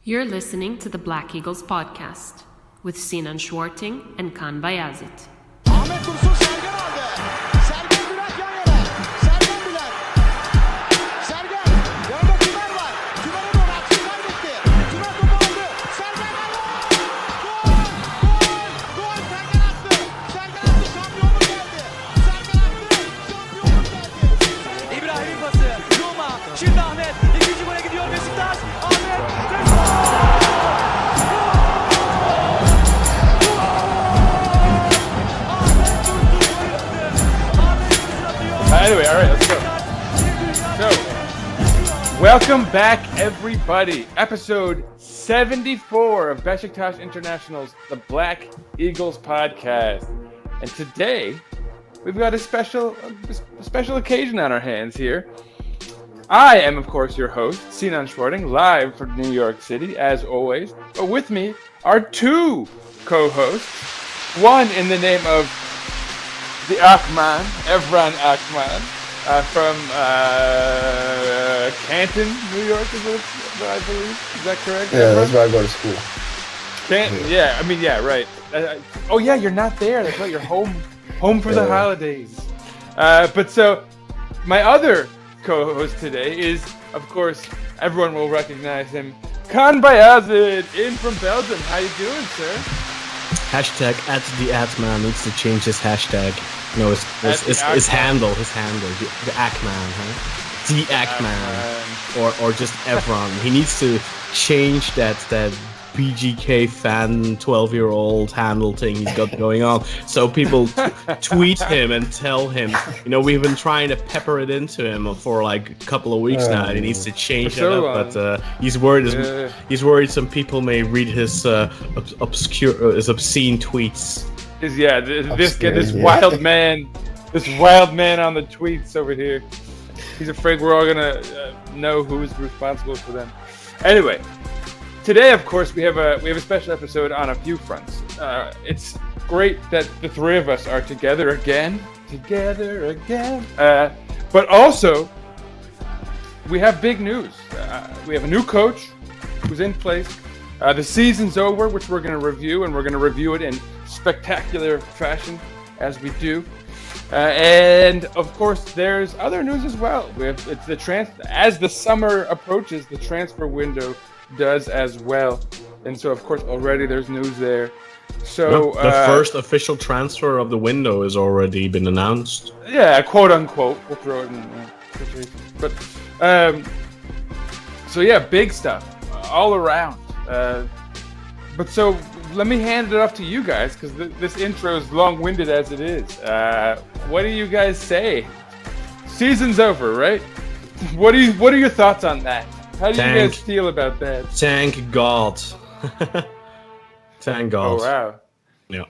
You're listening to the Black Eagles podcast with Sinan and Kaan. Ahmet Dursun Sergen aldı. Sergen Bülent yan yana. Sergen Bülent. Sergen. Yanında Tümer var. Tümer'e doğru Avci kaybetti. Tümer topu aldı. Sergen aldı. Gol! Gol! Sergen attı. Sergen attı. Şampiyonluk geldi. Sergen attı. Şampiyonluk geldi. İbrahim'in pası. Roma. Şimdi Ahmet. İkinci gole gidiyor Beşiktaş. Ahmet. Anyway, all right, let's go. So, welcome back, everybody. Episode 74 of Beşiktaş International's The Black Eagles podcast. And today, we've got a special occasion on our hands here. I am, of course, your host, Sinan, live from New York City, as always. But with me are two co-hosts. One in the name of the Akman, Evran Akman, from Canton, New York, is what I believe. Is that correct? Yeah, Evran? That's where I go to school. Canton, yeah, right. Oh yeah, you're not there. That's right. You're home for the holidays. But so, my other co-host today is, of course, everyone will recognize him, Kaan in from Belgium. How you doing, sir? Hashtag @theatman needs to change his hashtag. No, his handle, the Ackman, huh? The Ackman, or just Evran. He needs to change that BGK fan 12-year-old handle thing he's got going on, so people tweet him and tell him. You know, we've been trying to pepper it into him for like a couple of weeks now, and he needs to change it up. But he's worried. He's worried some people may read his obscene tweets. This wild man on the tweets over here. He's afraid we're all gonna know who's responsible for them. Anyway. Today, of course, we have a special episode on a few fronts. It's great that the three of us are together again. But also, we have big news. We have a new coach who's in place. The season's over, which we're going to review, and we're going to review it in spectacular fashion, as we do. And of course, there's other news as well. As the summer approaches, the transfer window does as well, and so of course already there's news there. So the first official transfer of the window has already been announced. Yeah, quote unquote. We'll throw it in quotations. But so yeah, big stuff all around. But so let me hand it off to you guys, because this intro is long-winded as it is. What do you guys say? Season's over, right? What are your thoughts on that? How do you guys feel about that? Thank God. Thank God. Oh wow. Yeah.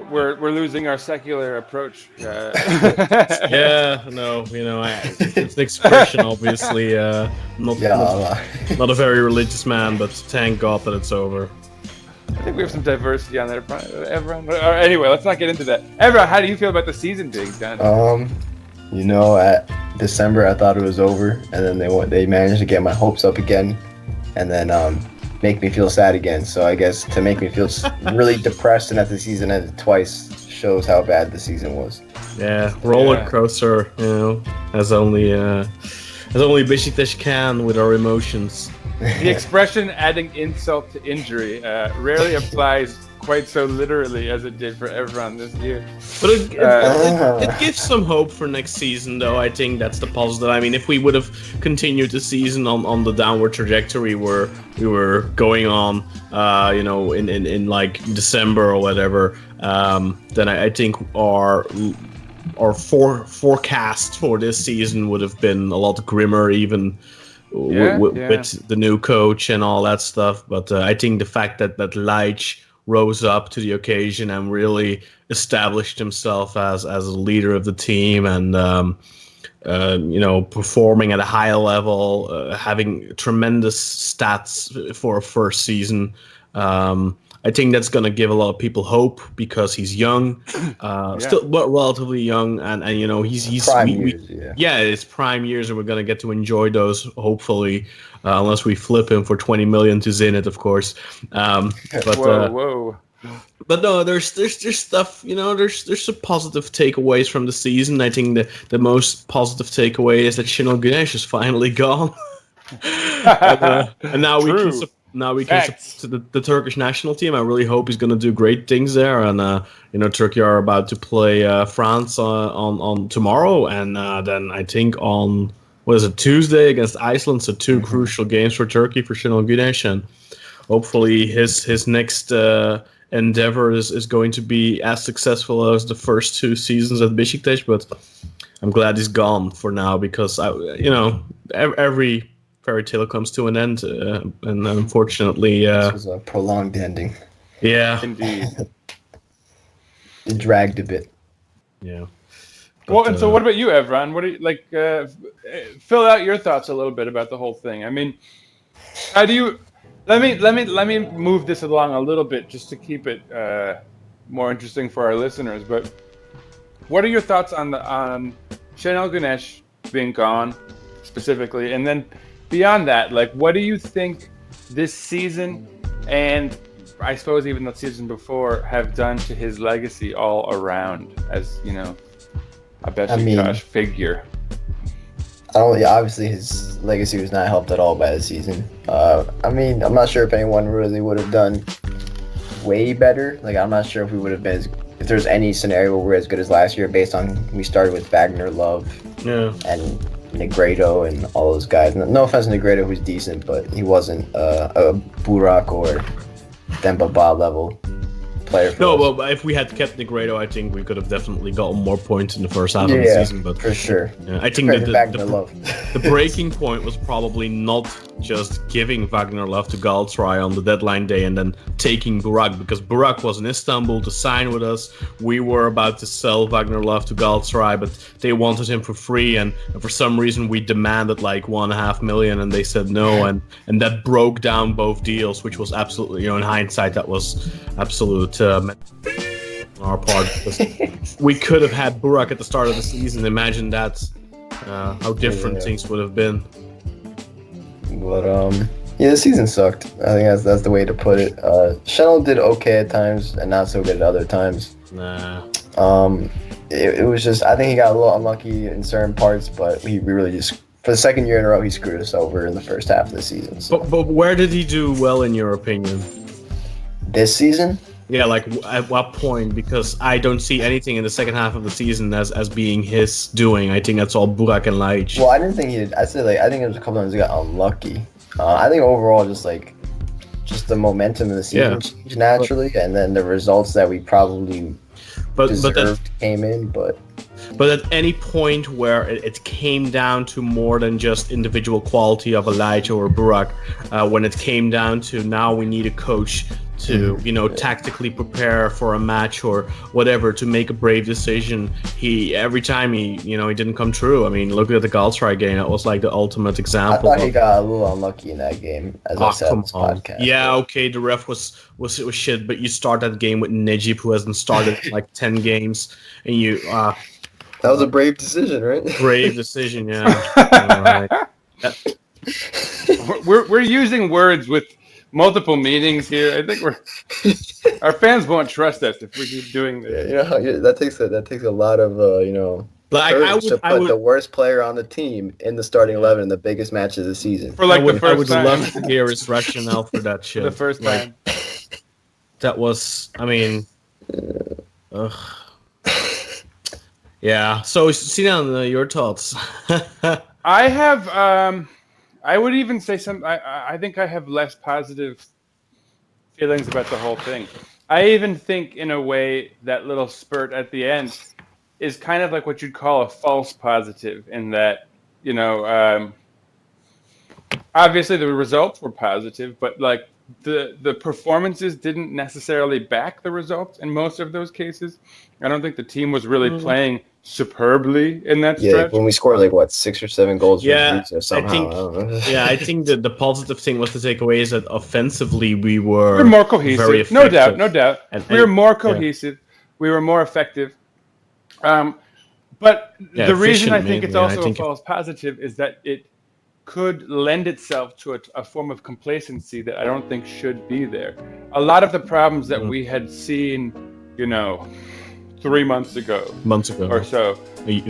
We're losing our secular approach. Yeah, no, it's an expression, obviously. Not a very religious man, but thank God that it's over. I think we have some diversity on there, Evran. Anyway, let's not get into that. Evran, how do you feel about the season being done? At December I thought it was over, and then they managed to get my hopes up again, and then make me feel sad again. So I guess to make me feel really depressed and that the season ended twice shows how bad the season was. Yeah, roller coaster, as only Beşiktaş can with our emotions. The expression "adding insult to injury" rarely applies quite so literally as it did for everyone this year. But it gives some hope for next season, though. I think that's the positive. I mean, if we would have continued the season on the downward trajectory where we were going on, in like December or whatever, then I think our forecast for this season would have been a lot grimmer, even with the new coach and all that stuff. But I think the fact that Ljajic rose up to the occasion and really established himself as a leader of the team, and performing at a high level, having tremendous stats for a first season. I think that's going to give a lot of people hope because he's young, still relatively young, and he's prime years, it's prime years, and we're going to get to enjoy those hopefully, unless we flip him for 20 million to Zenit, of course. But whoa. But no, there's stuff, there's some positive takeaways from the season. I think the most positive takeaway is that Şenol Güneş is finally gone. and now we can support the Turkish national team. I really hope he's going to do great things there. And Turkey are about to play France on tomorrow, and then I think on Tuesday against Iceland. So two crucial games for Turkey for Şenol Güneş, and hopefully his next endeavor is going to be as successful as the first two seasons at Beşiktaş. But I'm glad he's gone for now because every fairy tale comes to an end, and unfortunately, this was a prolonged ending. Yeah, Indeed. It dragged a bit. Yeah. Well, and so what about you, Evran? What do you fill out your thoughts a little bit about the whole thing? I mean, how do you? Let me move this along a little bit just to keep it more interesting for our listeners. But what are your thoughts on Şenol Güneş being gone specifically, and then beyond that, what do you think this season and I suppose even the season before have done to his legacy all around as a Beşiktaş figure? Obviously his legacy was not helped at all by the season. I'm not sure if anyone really would have done way better. I'm not sure if we would have been if there's any scenario where we're as good as last year based on we started with Wagner Love and Negredo and all those guys. No offense to Negredo, who's decent, but he wasn't a Burak or Dembaba level player. But if we had kept Negredo, I think we could have definitely gotten more points in the first half of the season. But for sure, I think the breaking point was probably not just giving Wagner Love to Galatasaray on the deadline day and then taking Burak, because Burak was in Istanbul to sign with us. We were about to sell Wagner Love to Galatasaray, but they wanted him for free, and for some reason we demanded $1.5 million, and they said no, and that broke down both deals, which was absolutely, in hindsight, that was absolute on our part, because we could have had Burak at the start of the season. Imagine that, how different things would have been. But the season sucked. I think that's the way to put it. Şenol did okay at times and not so good at other times. Nah. It was just, I think he got a little unlucky in certain parts, but we really just, for the second year in a row, he screwed us over in the first half of the season. So. But where did he do well in your opinion? This season? Yeah, at what point? Because I don't see anything in the second half of the season as being his doing. I think that's all Burak and Ljajic. Well, I didn't think he did. I said I think it was a couple times he got unlucky. I think overall just the momentum of the season changed naturally, and then the results that we probably deserved came in. But at any point where it came down to more than just individual quality of a Ljajic or Burak, when it came down to now we need a coach to tactically prepare for a match or whatever, to make a brave decision, every time he didn't come true. I mean, look at the Galatasaray game. It was the ultimate example. I thought he got a little unlucky in that game, as I said on this podcast. Yeah, okay, the ref was shit, but you start that game with Necip, who hasn't started 10 games, and you that was a brave decision, right? Brave decision, yeah. We're using words with multiple meanings here. I think our fans won't trust us if we keep doing this. That takes a lot of courage to put the worst player on the team in the starting 11 in the biggest match of the season. For the first time. I would love to hear his rationale for that shit. The first time. That was, yeah. So Sinan, your thoughts? I have. I would even say I think I have less positive feelings about the whole thing. I even think, in a way, that little spurt at the end is kind of like what you'd call a false positive, in that, obviously the results were positive, but the performances didn't necessarily back the results in most of those cases. I don't think the team was really playing superbly in that stretch. When we scored 6 or 7 goals somehow. I think that the positive thing was to take away is that offensively we were more cohesive. very No effective. doubt. We were more cohesive. We were more effective. But the reason I think it's also a false positive is that it could lend itself to a form of complacency that I don't think should be there. A lot of the problems that we had seen, 3 months ago or so,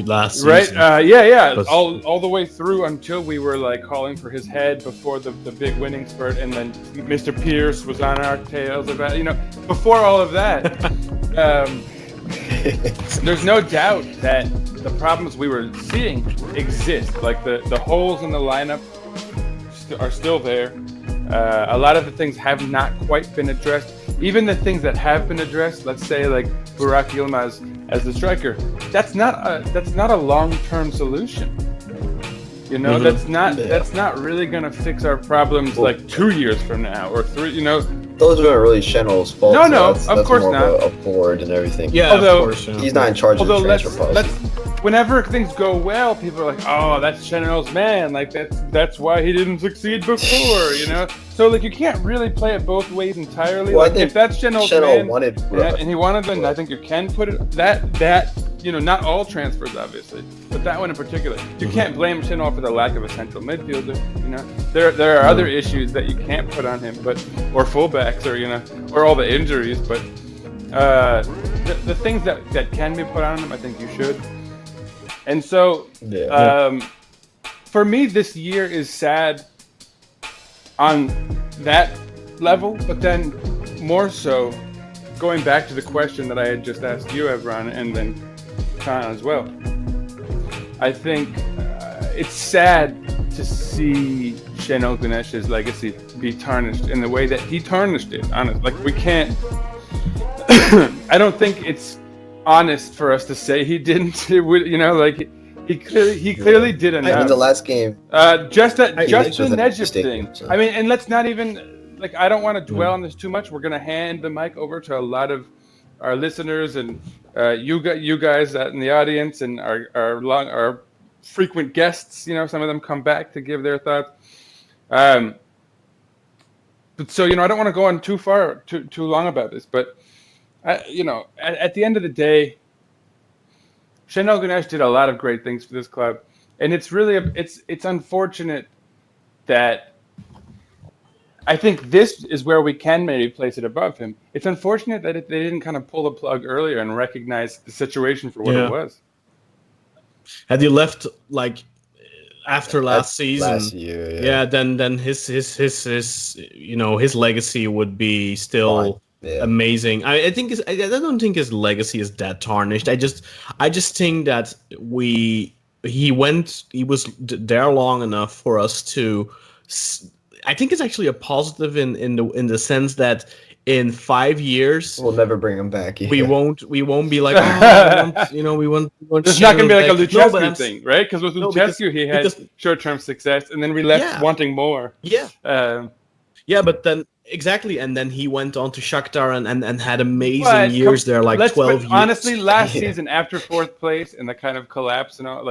last season, right? All the way through until we were calling for his head before the big winning spurt, and then Mr. Pierce was on our tails about before all of that. There's no doubt that the problems we were seeing exist. The holes in the lineup are still there. A lot of the things have not quite been addressed. Even the things that have been addressed, let's say Burak Yilmaz as the striker, that's not a long-term solution. That's not really going to fix our problems 2 years from now or 3. Those weren't really Chenol's fault. No, that's of course more not. Of a board and everything. Yeah, although, of course. He's not in charge of the transfer policy. Whenever things go well, people are like, "Oh, that's Chenol's man. That's why he didn't succeed before." So you can't really play it both ways entirely. Well, I think if that's Chenol's man, wanted and he wanted them, I think you can put it that. Not all transfers, obviously, but that one in particular. You can't blame Chenol for the lack of a central midfielder. There are other issues that you can't put on him, or fullbacks, or all the injuries. But the things that can be put on him, I think you should. And so, for me, this year is sad on that level, but then more so, going back to the question that I had just asked you, Evran, and then Kaan as well. I think it's sad to see Şenol Güneş's legacy be tarnished in the way that he tarnished it. Honestly, we can't. I don't think it's honest for us to say he didn't. It would, he clearly did enough. In the last game, just the Necip thing. So. And let's not even I don't want to dwell on this too much. We're gonna hand the mic over to a lot of our listeners and you guys in the audience and our frequent guests. Some of them come back to give their thoughts. But so I don't want to go on too long about this, but at the end of the day, Şenol Güneş did a lot of great things for this club, and it's really it's unfortunate that. I think this is where we can maybe place it above him. It's unfortunate that they didn't kind of pull the plug earlier and recognize the situation for what it was. Had you left after last season, last year, then his legacy would be still amazing. I don't think his legacy is that tarnished. I just think that he was there long enough for us to. I think it's actually a positive in the sense that in 5 years we'll never bring him back. Yeah. We won't be like we want. It's not gonna be like a Ljajic thing, right? Because with Ljajic he had short-term success, and then we left wanting more. Yeah. But then exactly, and then he went on to Shakhtar and had amazing years there, 12 years. Honestly, last season after 4th place and the kind of collapse and all,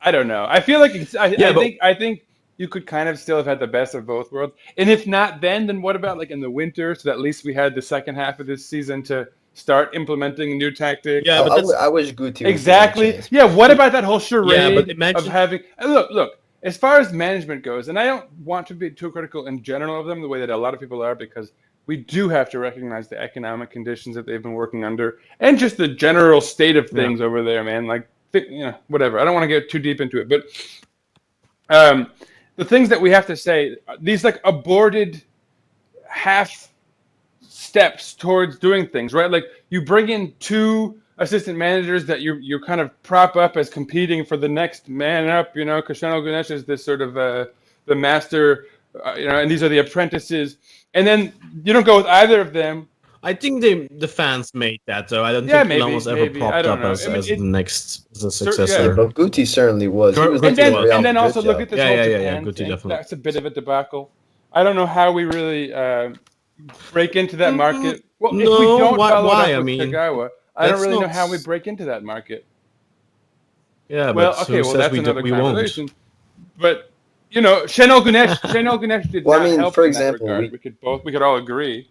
I don't know. I feel like I think. You could kind of still have had the best of both worlds. And if not then what about in the winter? So that at least we had the second half of this season to start implementing new tactics. Yeah, but I wish Guti exactly. Yeah, what about that whole charade of having... Look, as far as management goes, and I don't want to be too critical in general of them the way that a lot of people are, because we do have to recognize the economic conditions that they've been working under and just the general state of things over there, man. Whatever. I don't want to get too deep into it, but... the things that we have to say, these aborted half steps towards doing things, right? You bring in 2 assistant managers that you kind of prop up as competing for the next man up, because Şenol Güneş is this sort of the master, and these are the apprentices. And then you don't go with either of them. I think the fans made that, though. I don't think Milan was ever propped up as the next successor. Yeah, but Guti certainly was. And then also look at this whole Japan Guti thing. definitely. That's a bit of a debacle. I don't know how we really break into that market. Well, if we No, don't follow why? it up I with mean, Kagawa, I don't that's really know not- how we break into that market. Yeah, Well, but okay, who well says that's another we won't? conversation. But Şenol Güneş did Well, I not mean, help for in example, that regard. We could all agree.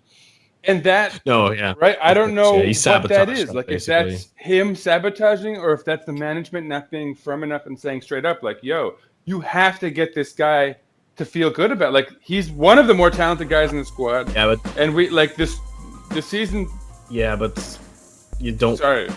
And that, No, yeah. right? I don't know Yeah, he what that sabotaged is. them, Like, if basically. that's him sabotaging, or if that's the management not being firm enough and saying straight up, like, "Yo, you have to get this guy to feel good about." Like, he's one of the more talented guys in the squad. Yeah, but And we like this season. you don't. Sorry.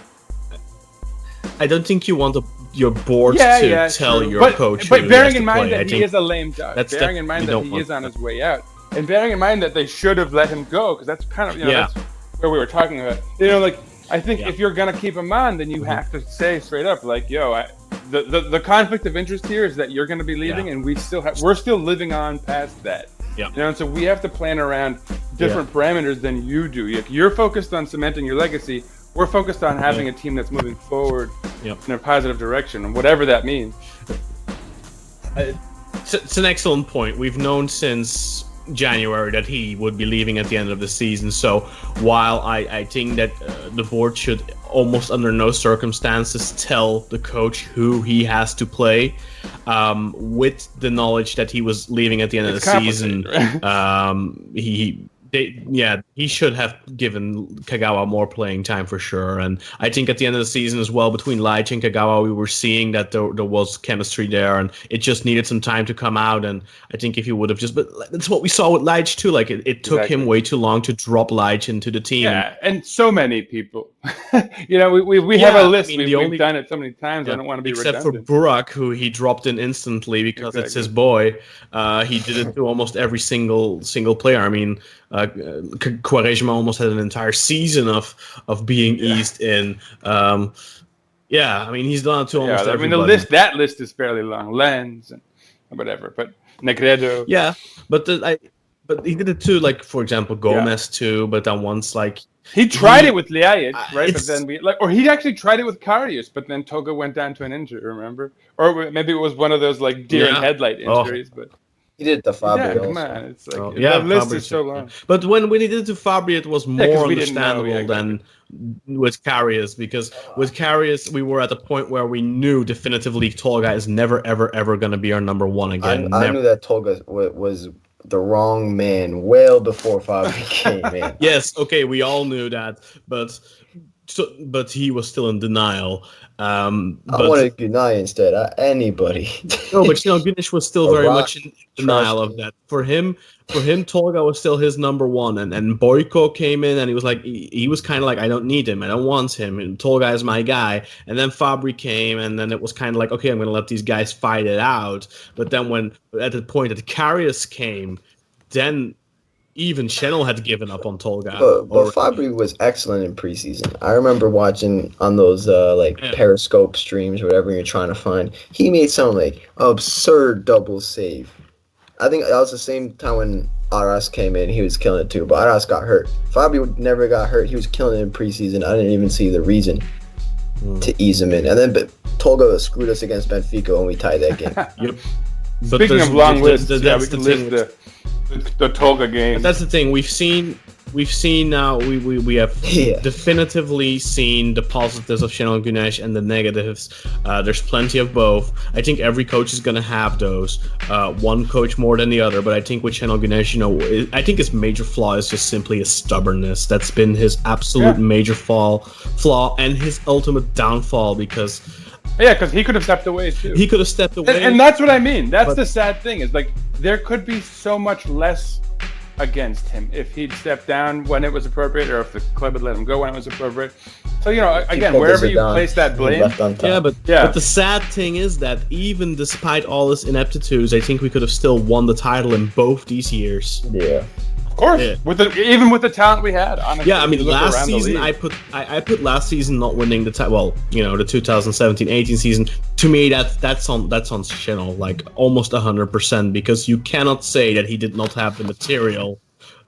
I don't think you want your board Yeah, to tell true. your coach. But who he bearing has in to mind play. that I he think is a lame duck, that's bearing in mind that don't he want is on that. his way out, and bearing in mind that they should have let him go, because that's kind of that's where we were talking about. Like, I think if you're gonna keep him on, then you have to say straight up, like, "Yo, the conflict of interest here is that you're gonna be leaving, and we're still living on past that." Yeah. And so we have to plan around different parameters than you do. You're focused on cementing your legacy. We're focused on having a team that's moving forward in a positive direction, and whatever that means. It's an excellent point. We've known since January that he would be leaving at the end of the season. So while I think that the board should almost under no circumstances tell the coach who he has to play, with the knowledge that he was leaving at the end of the season, right? he should have given Kagawa more playing time for sure. And I think at the end of the season as well, between Ljajic and Kagawa, we were seeing that there was chemistry there, and it just needed some time to come out. And I think if he would have but that's what we saw with Ljajic too. Like, it took him way too long to drop Ljajic into the team. Yeah, and so many people. We have a list. We've done it so many times. I don't want to be except redundant. for Burak, who he dropped in instantly because it's his boy. He did it to almost every single player. I mean, Quaresma almost had an entire season of being eased in. I mean, he's done it to almost everybody. I mean, that list is fairly long. Lens and whatever, but Negredo. Yeah, but he did it too. Like, for example, Gomez too. But then once, like, he tried it with Ljajic, right? But then or he actually tried it with Karius, but then Toga went down to an injury. Remember? Or maybe it was one of those like deer in headlight injuries, but. He did the Fabri. Yeah, come on. It's like the list is so long. But when he did it to Fabri, it was more we understandable than with Karius, because with Karius, we were at the point where we knew definitively Tolga is never, ever, ever going to be our number one again. I knew that Tolga was the wrong man well before Fabri came in. Yes, okay, we all knew that, but he was still in denial. I wanted Gunai instead. Anybody. No, but Güneş was still very much in denial of that. For him, Tolga was still his number one, and Boyko came in and he was like, he was kind of like, I don't need him, I don't want him, and Tolga is my guy. And then Fabri came, and then it was kind of like, okay, I'm going to let these guys fight it out. But then when at the point that Karius came, then even Şenol had given up on Tolga. But Fabri was excellent in preseason. I remember watching on those Periscope streams, whatever you're trying to find. He made some like absurd double save. I think that was the same time when Aras came in. He was killing it too, but Aras got hurt. Fabri never got hurt. He was killing it in preseason. I didn't even see the reason to ease him in. And then Tolga screwed us against Benfica when we tied that game. Yep. Speaking of long lists, we can list the Tolga game. But that's the thing. We've seen now. We have definitively seen the positives of Şenol Güneş and the negatives. There's plenty of both. I think every coach is gonna have those. One coach more than the other. But I think with Şenol Güneş, I think his major flaw is just simply his stubbornness. That's been his absolute major flaw and his ultimate downfall, because. Yeah, because he could have stepped away too. He could have stepped away, and that's what I mean. That's the sad thing. Is like there could be so much less against him if he'd stepped down when it was appropriate, or if the club had let him go when it was appropriate. So again, wherever you place that blame. But the sad thing is that even despite all his ineptitudes, I think we could have still won the title in both these years. Yeah. Of course, even with the talent we had, honestly. Yeah, I mean, last season I put last season not winning the title. Well, the 2017-18 season. To me, that's on Şenol, like almost 100%, because you cannot say that he did not have the material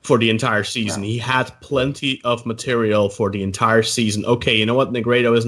for the entire season. He had plenty of material for the entire season. Okay, you know what? Negredo is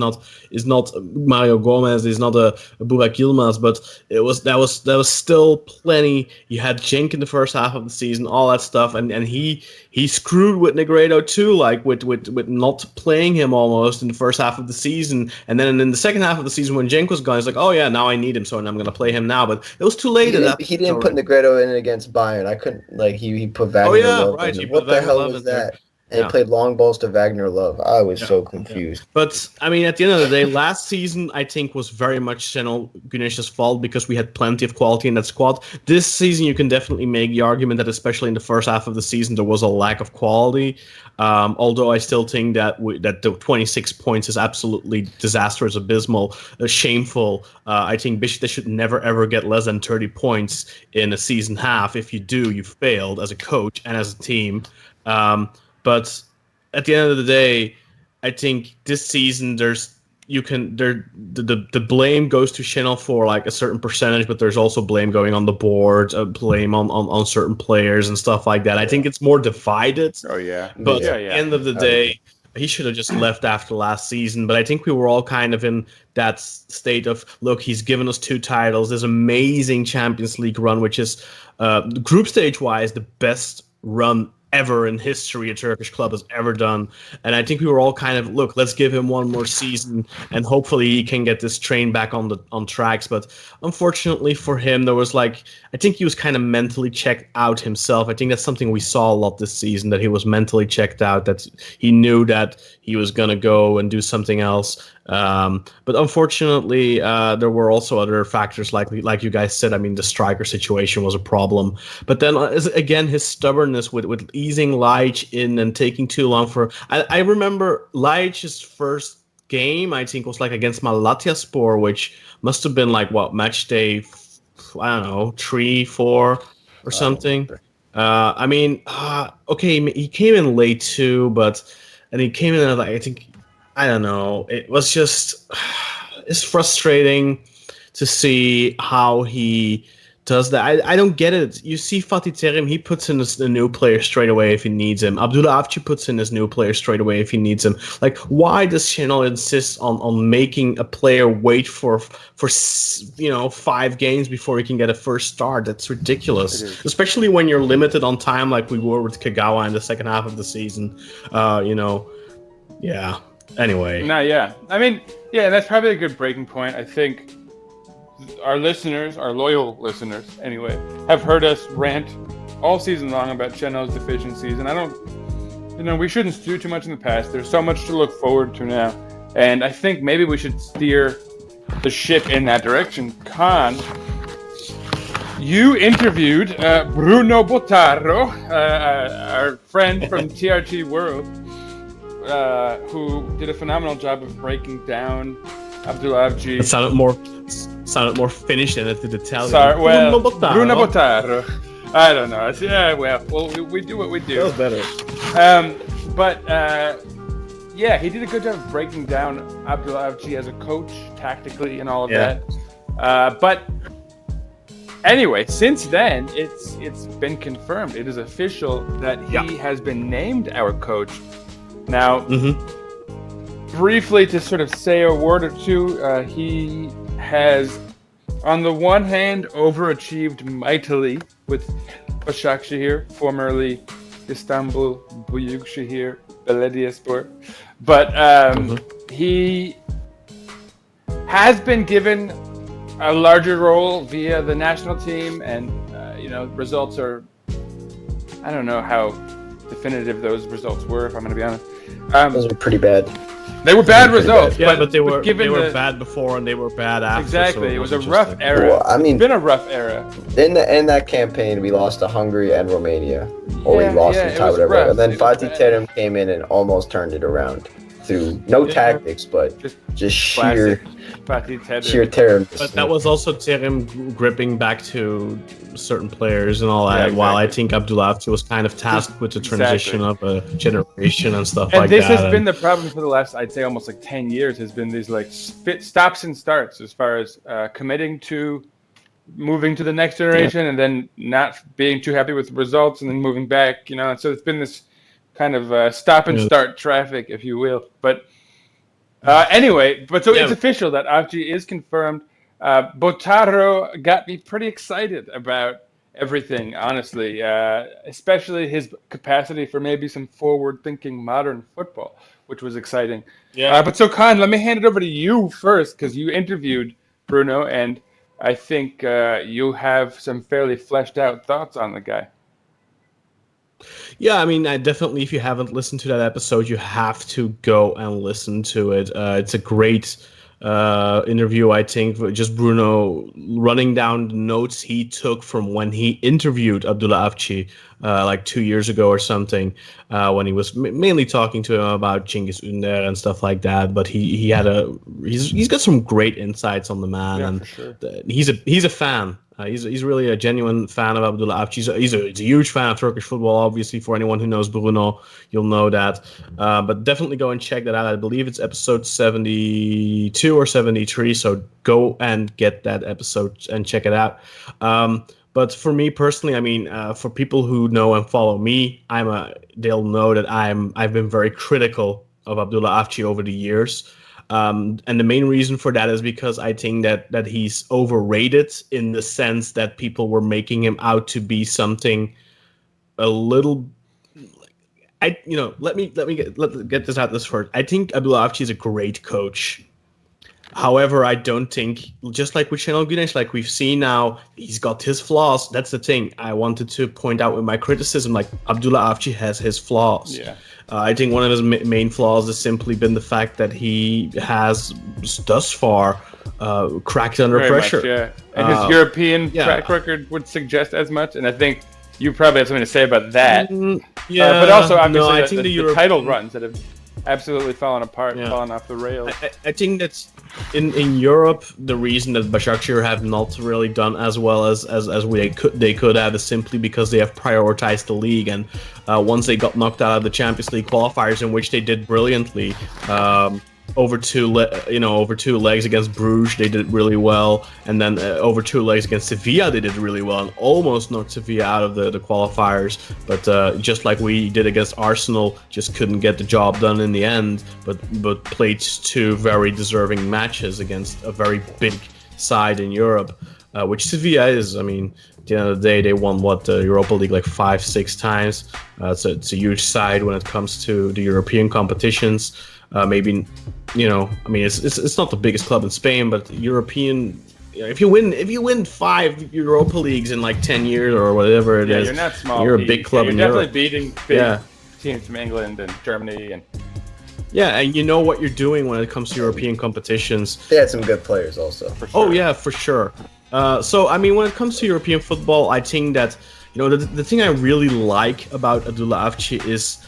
not Mario Gomez, is not a Burak Yilmaz, but that was still plenty. You had Cenk in the first half of the season, all that stuff, and he screwed with Negredo too, like with not playing him almost in the first half of the season, and then in the second half of the season when Cenk was gone, he's like, oh yeah, now I need him, so I'm going to play him now. But it was too late. He didn't put Negredo in against Bayern. I couldn't he put Wagner. Oh yeah, Love right. what the hell was that? And he played long balls to Wagner Love. I was so confused. Yeah. But, I mean, at the end of the day, last season, I think, was very much Şenol Güneş's fault because we had plenty of quality in that squad. This season, you can definitely make the argument that, especially in the first half of the season, there was a lack of quality. Although I still think that that the 26 points is absolutely disastrous, abysmal, shameful. I think Beşiktaş should never, ever get less than 30 points in a season half. If you do, you've failed as a coach and as a team. But at the end of the day, I think this season the blame goes to Şenol for like a certain percentage, but there's also blame going on the board, blame on certain players and stuff like that. I think it's more divided. Oh yeah. But at the end of the day, he should have just left after last season. But I think we were all kind of in that state of, look, he's given us 2 titles, this amazing Champions League run, which is group stage wise the best run ever in history a Turkish club has ever done. And I think we were all kind of, look, let's give him one more season and hopefully he can get this train back on tracks. But unfortunately for him, there was I think he was kind of mentally checked out himself. I think that's something we saw a lot this season, that he was mentally checked out, that he knew that he was going to go and do something else. But unfortunately, there were also other factors like you guys said. I mean, the striker situation was a problem. But then again, his stubbornness with easing Ljajic in and taking too long for. I remember Ljajic's first game, I think, was against Malatyaspor, which must have been match day, I don't know, 3, 4 or something. I mean, okay, he came in late too, and he came in I think. I don't know. It was just, it's frustrating to see how he does that. I don't get it. You see Fatih Terim, he puts in a new player straight away if he needs him. Abdullah Avci puts in his new player straight away if he needs him. Why does Şenol insist on making a player wait for 5 games before he can get a first start? That's ridiculous. Especially when you're limited on time like we were with Kagawa in the second half of the season. Yeah. Anyway. No, yeah. I mean, yeah, that's probably a good breaking point. I think our listeners, our loyal listeners, anyway, have heard us rant all season long about Şenol's deficiencies, and we shouldn't stew too much in the past. There's so much to look forward to now, and I think maybe we should steer the ship in that direction. Kaan, you interviewed Bruno Bottaro, our friend from TRT World, who did a phenomenal job of breaking down Abdullah Avci. It sounded more Finnish than it did Italian. Sorry, well, Bruno Bottaro. I don't know. We do what we do. That was better. Yeah, he did a good job of breaking down Abdullah Avci as a coach, tactically and all of that. But anyway, since then, it's been confirmed. It is official that he has been named our coach. Now, briefly to sort of say a word or two, he has, on the one hand, overachieved mightily with Başakşehir, formerly Istanbul Büyükşehir Belediyespor, but he has been given a larger role via the national team, and results are, I don't know how definitive those results were, if I'm going to be honest. Those are pretty bad. They were bad results. Yeah, but they were bad before and they were bad after. Exactly. So it was a rough era. Well, I mean, it's been a rough era. In that campaign, we lost to Hungary and Romania. Or we lost in tie, whatever. Rough. And then Fatih Terim came in and almost turned it around through no tactics, but just sheer Terim. But that was also Terim gripping back to certain players and all that, exactly. While I think Abdullah Avci was kind of tasked with the transition of a generation and stuff like that. And this has been the problem for the last, I'd say, almost 10 years, has been these stops and starts as far as committing to moving to the next generation and then not being too happy with the results and then moving back, and so it's been this kind of stop and start traffic, if you will. But anyway, it's official that Avci is confirmed. Botaro got me pretty excited about everything, honestly, especially his capacity for maybe some forward-thinking modern football, which was exciting. Yeah. But so, Kaan, let me hand it over to you first, because you interviewed Bruno, and I think you have some fairly fleshed out thoughts on the guy. Yeah, I mean, I definitely, if you haven't listened to that episode, you have to go and listen to it. It's a great interview, I think, just Bruno running down the notes he took from when he interviewed Abdullah Avci like 2 years ago or something, when he was mainly talking to him about Cengiz Ünder and stuff like that. But he's got some great insights on the man, and for sure. He's a fan. He's really a genuine fan of Abdullah Avci. He's a huge fan of Turkish football, obviously. For anyone who knows Bruno, you'll know that. But definitely go and check that out. I believe it's episode 72 or 73, so go and get that episode and check it out. But for me personally, I mean, for people who know and follow me, they'll know that I've been very critical of Abdullah Avci over the years. And the main reason for that is because I think that he's overrated, in the sense that people were making him out to be something a little. Let me get this out this first. I think Abdullah Avci is a great coach. However, I don't think, just like with Şenol Güneş, like we've seen now, he's got his flaws. That's the thing I wanted to point out with my criticism. Like, Abdullah Avci has his flaws. Yeah. I think one of his main flaws has simply been the fact that he has, thus far, cracked under Very pressure. much, yeah. And his European track record would suggest as much, and I think you probably have something to say about that. But also, obviously, I think the title runs that have absolutely fallen apart, fallen off the rails. I think that's in Europe, the reason that Başakşehir have not really done as well as they could have is simply because they have prioritized the league, and once they got knocked out of the Champions League qualifiers, in which they did brilliantly, over two legs against Bruges, they did really well, and then over 2 legs against Sevilla, they did really well, and almost knocked Sevilla out of the qualifiers. But just like we did against Arsenal, just couldn't get the job done in the end. But played 2 very deserving matches against a very big side in Europe, which Sevilla is. I mean, at the end of the day, they won the Europa League like 5-6 times. It's a huge side when it comes to the European competitions. Maybe, I mean, it's not the biggest club in Spain, but European. If you win 5 Europa Leagues in like 10 years or whatever it is, you're not small. You're a big club in Europe. You're definitely beating big teams from England and Germany and. Yeah, and you know what you're doing when it comes to European competitions. They had some good players also. For sure. Oh yeah, for sure. So I mean, when it comes to European football, I think that the thing I really like about Abdullah Avci is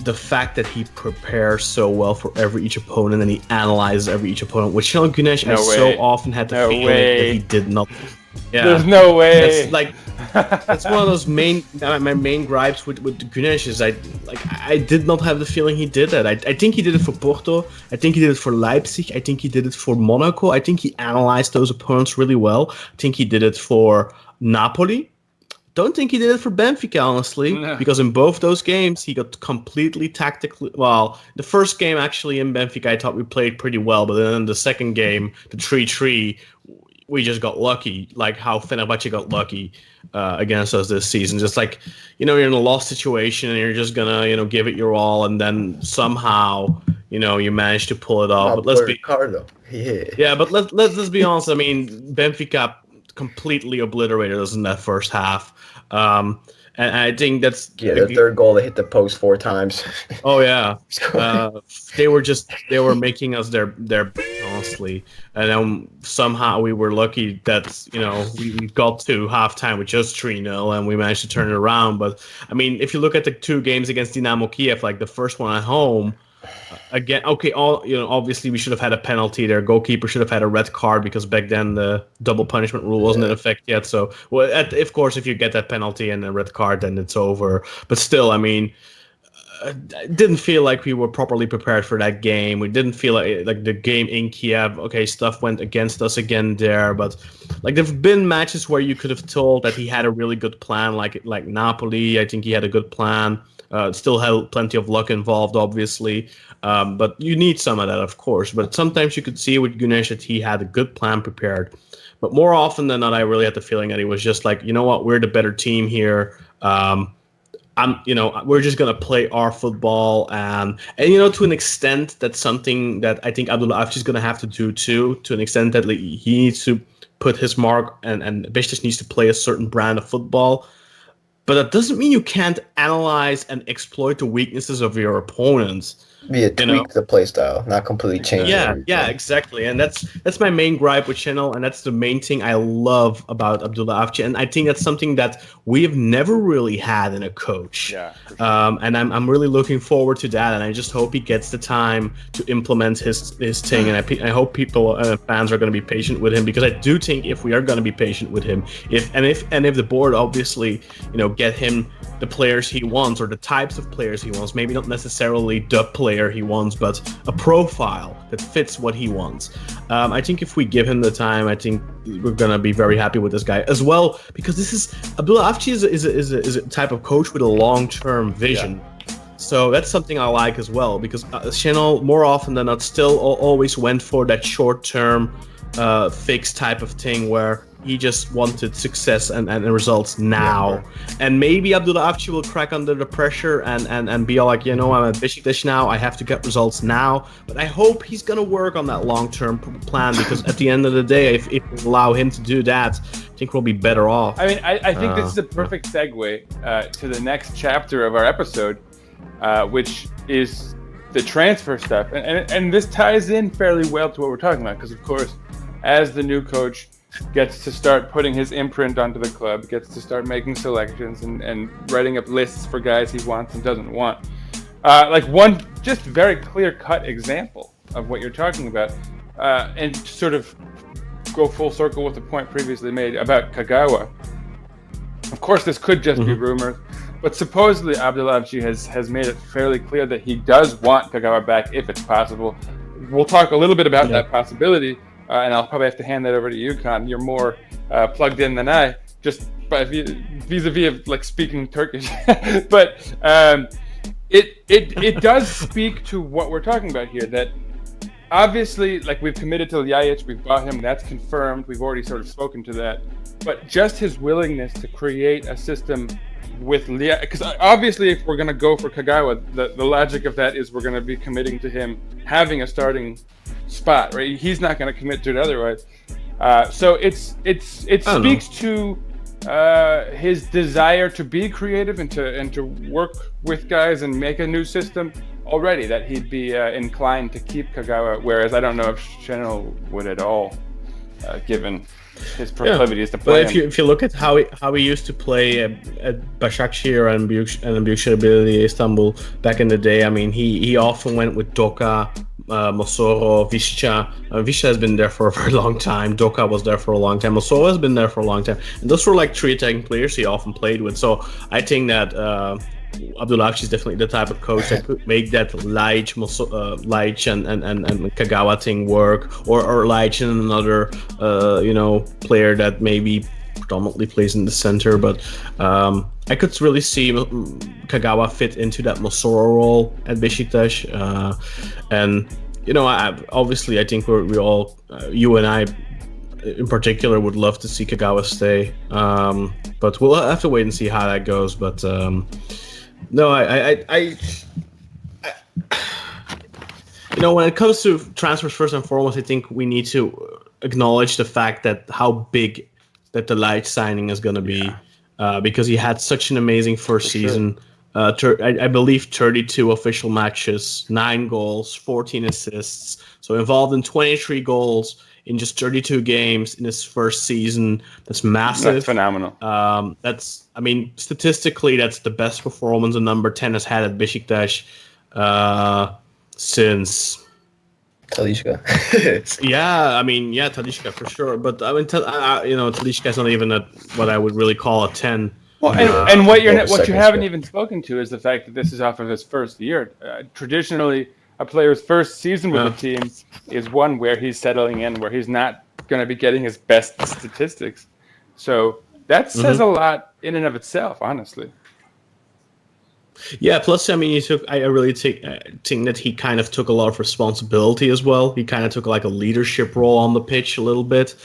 the fact that he prepares so well for each opponent, and he analyzes each opponent. With Şenol Güneş, so often had the feeling that he did not. Yeah, there's no way. That's one of those my main gripes with Güneş is I did not have the feeling he did that. I think he did it for Porto. I think he did it for Leipzig. I think he did it for Monaco. I think he analyzed those opponents really well. I think he did it for Napoli. Don't think he did it for Benfica, honestly, because in both those games he got completely tactically. Well, the first game actually in Benfica, I thought we played pretty well, but then in the second game, the 3-3, we just got lucky, like how Fenerbahce got lucky against us this season. Just like, you're in a lost situation and you're just gonna, give it your all, and then somehow, you manage to pull it off. But let's be but let's be honest. I mean, Benfica completely obliterated us in that first half. And I think that's the third goal. They hit the post 4 times. Oh yeah, they were making us their honestly, and then somehow we were lucky that we got to halftime with just 3-0 and we managed to turn it around. But I mean, if you look at the 2 games against Dynamo Kiev, like the first one at home. Again, okay, obviously we should have had a penalty there. Goalkeeper should have had a red card because back then the double punishment rule wasn't in effect yet. So, of course, if you get that penalty and a red card, then it's over. But still, I mean, didn't feel like we were properly prepared for that game. We didn't feel like the game in Kiev. Okay, stuff went against us again there, but like there've been matches where you could have told that he had a really good plan, like Napoli. I think he had a good plan. Still had plenty of luck involved, obviously, but you need some of that, of course. But sometimes you could see with Gunesh that he had a good plan prepared. But more often than not, I really had the feeling that he was just like, you know what, we're the better team here. We're just gonna play our football, and to an extent, that's something that I think Abdullah Avci is gonna have to do too. To an extent that he needs to put his mark, and Beşiktaş needs to play a certain brand of football. But that doesn't mean you can't analyze and exploit the weaknesses of your opponents. Tweak the play style, not completely change. Yeah, exactly. And that's my main gripe with Channel, and that's the main thing I love about Abdullah Avci. And I think that's something that we've never really had in a coach. Yeah. For sure. And I'm really looking forward to that. And I just hope he gets the time to implement his thing. And I hope fans are going to be patient with him, because I do think if we are going to be patient with him, if the board obviously get him the players he wants, or the types of players he wants, maybe not necessarily the player he wants, but a profile that fits what he wants. I think if we give him the time, I think we're gonna be very happy with this guy as well, because Abdullah Avci is a type of coach with a long-term vision. Yeah. So that's something I like as well, because Channel more often than not still always went for that short-term fixed type of thing where he just wanted success and results now. Yeah. And maybe Abdullah Avci will crack under the pressure and be all like, I'm at Beşiktaş now, I have to get results now. But I hope he's going to work on that long-term plan, because at the end of the day, if we allow him to do that, I think we'll be better off. I mean, I think this is a perfect segue to the next chapter of our episode, which is the transfer stuff. And this ties in fairly well to what we're talking about, because, of course, as the new coach gets to start putting his imprint onto the club, gets to start making selections and writing up lists for guys he wants and doesn't want. Like one just very clear-cut example of what you're talking about, and to sort of go full circle with the point previously made about Kagawa. Of course, this could just be rumors, but supposedly Abdullah Avci has made it fairly clear that he does want Kagawa back if it's possible. We'll talk a little bit about that possibility. And I'll probably have to hand that over to you, Kaan. You're more plugged in than I, just vis-a-vis of like speaking Turkish. But it does speak to what we're talking about here. That obviously, like, we've committed to Ljajic, we've bought him, that's confirmed. We've already sort of spoken to that. But just his willingness to create a system with Ljajic, because obviously, if we're going to go for Kagawa, the logic of that is we're going to be committing to him having a starting spot, right? He's not going to commit to it otherwise. So it speaks to his desire to be creative and to work with guys and make a new system already, that he'd be inclined to keep Kagawa, whereas I don't know if Channel would at all, given his proclivities to play. But if you look at how he used to play at Başakşehir and Büyükşehir Istanbul back in the day, I mean, he often went with Doka, Mosoro, Visca. Visca has been there for a very long time. Doka was there for a long time. Mosoro has been there for a long time. And those were like three attacking players he often played with. So I think that Abdullah Avci is definitely the type of coach that could make that Ljajic and Kagawa thing work, or Ljajic and another player that maybe predominantly plays in the center. But I could really see Kagawa fit into that Mosoro role at Beşiktaş, and I think we all, you and I in particular, would love to see Kagawa stay, but we'll have to wait and see how that goes. But no, when it comes to transfers, first and foremost, I think we need to acknowledge the fact that how big that the Ljajic signing is going to be, because he had such an amazing first season. I believe 32 official matches, 9 goals, 14 assists. So involved in 23 goals in just 32 games in his first season. That's massive. That's phenomenal. Statistically, that's the best performance a number 10 has had at Beşiktaş since Talisca. Talisca for sure. But Talisca is not even what I would really call a 10. Well, and what you second haven't step. even spoken to is the fact that this is off of his first year. Traditionally, a player's first season with the team is one where he's settling in, where he's not going to be getting his best statistics. So that says a lot in and of itself, honestly. Yeah, plus, I mean, I really think that he kind of took a lot of responsibility as well. He kind of took like a leadership role on the pitch a little bit.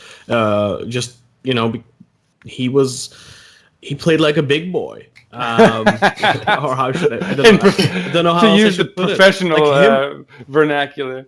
He played like a big boy. Or how should I don't know how to else use I the should put it. professional Like vernacular.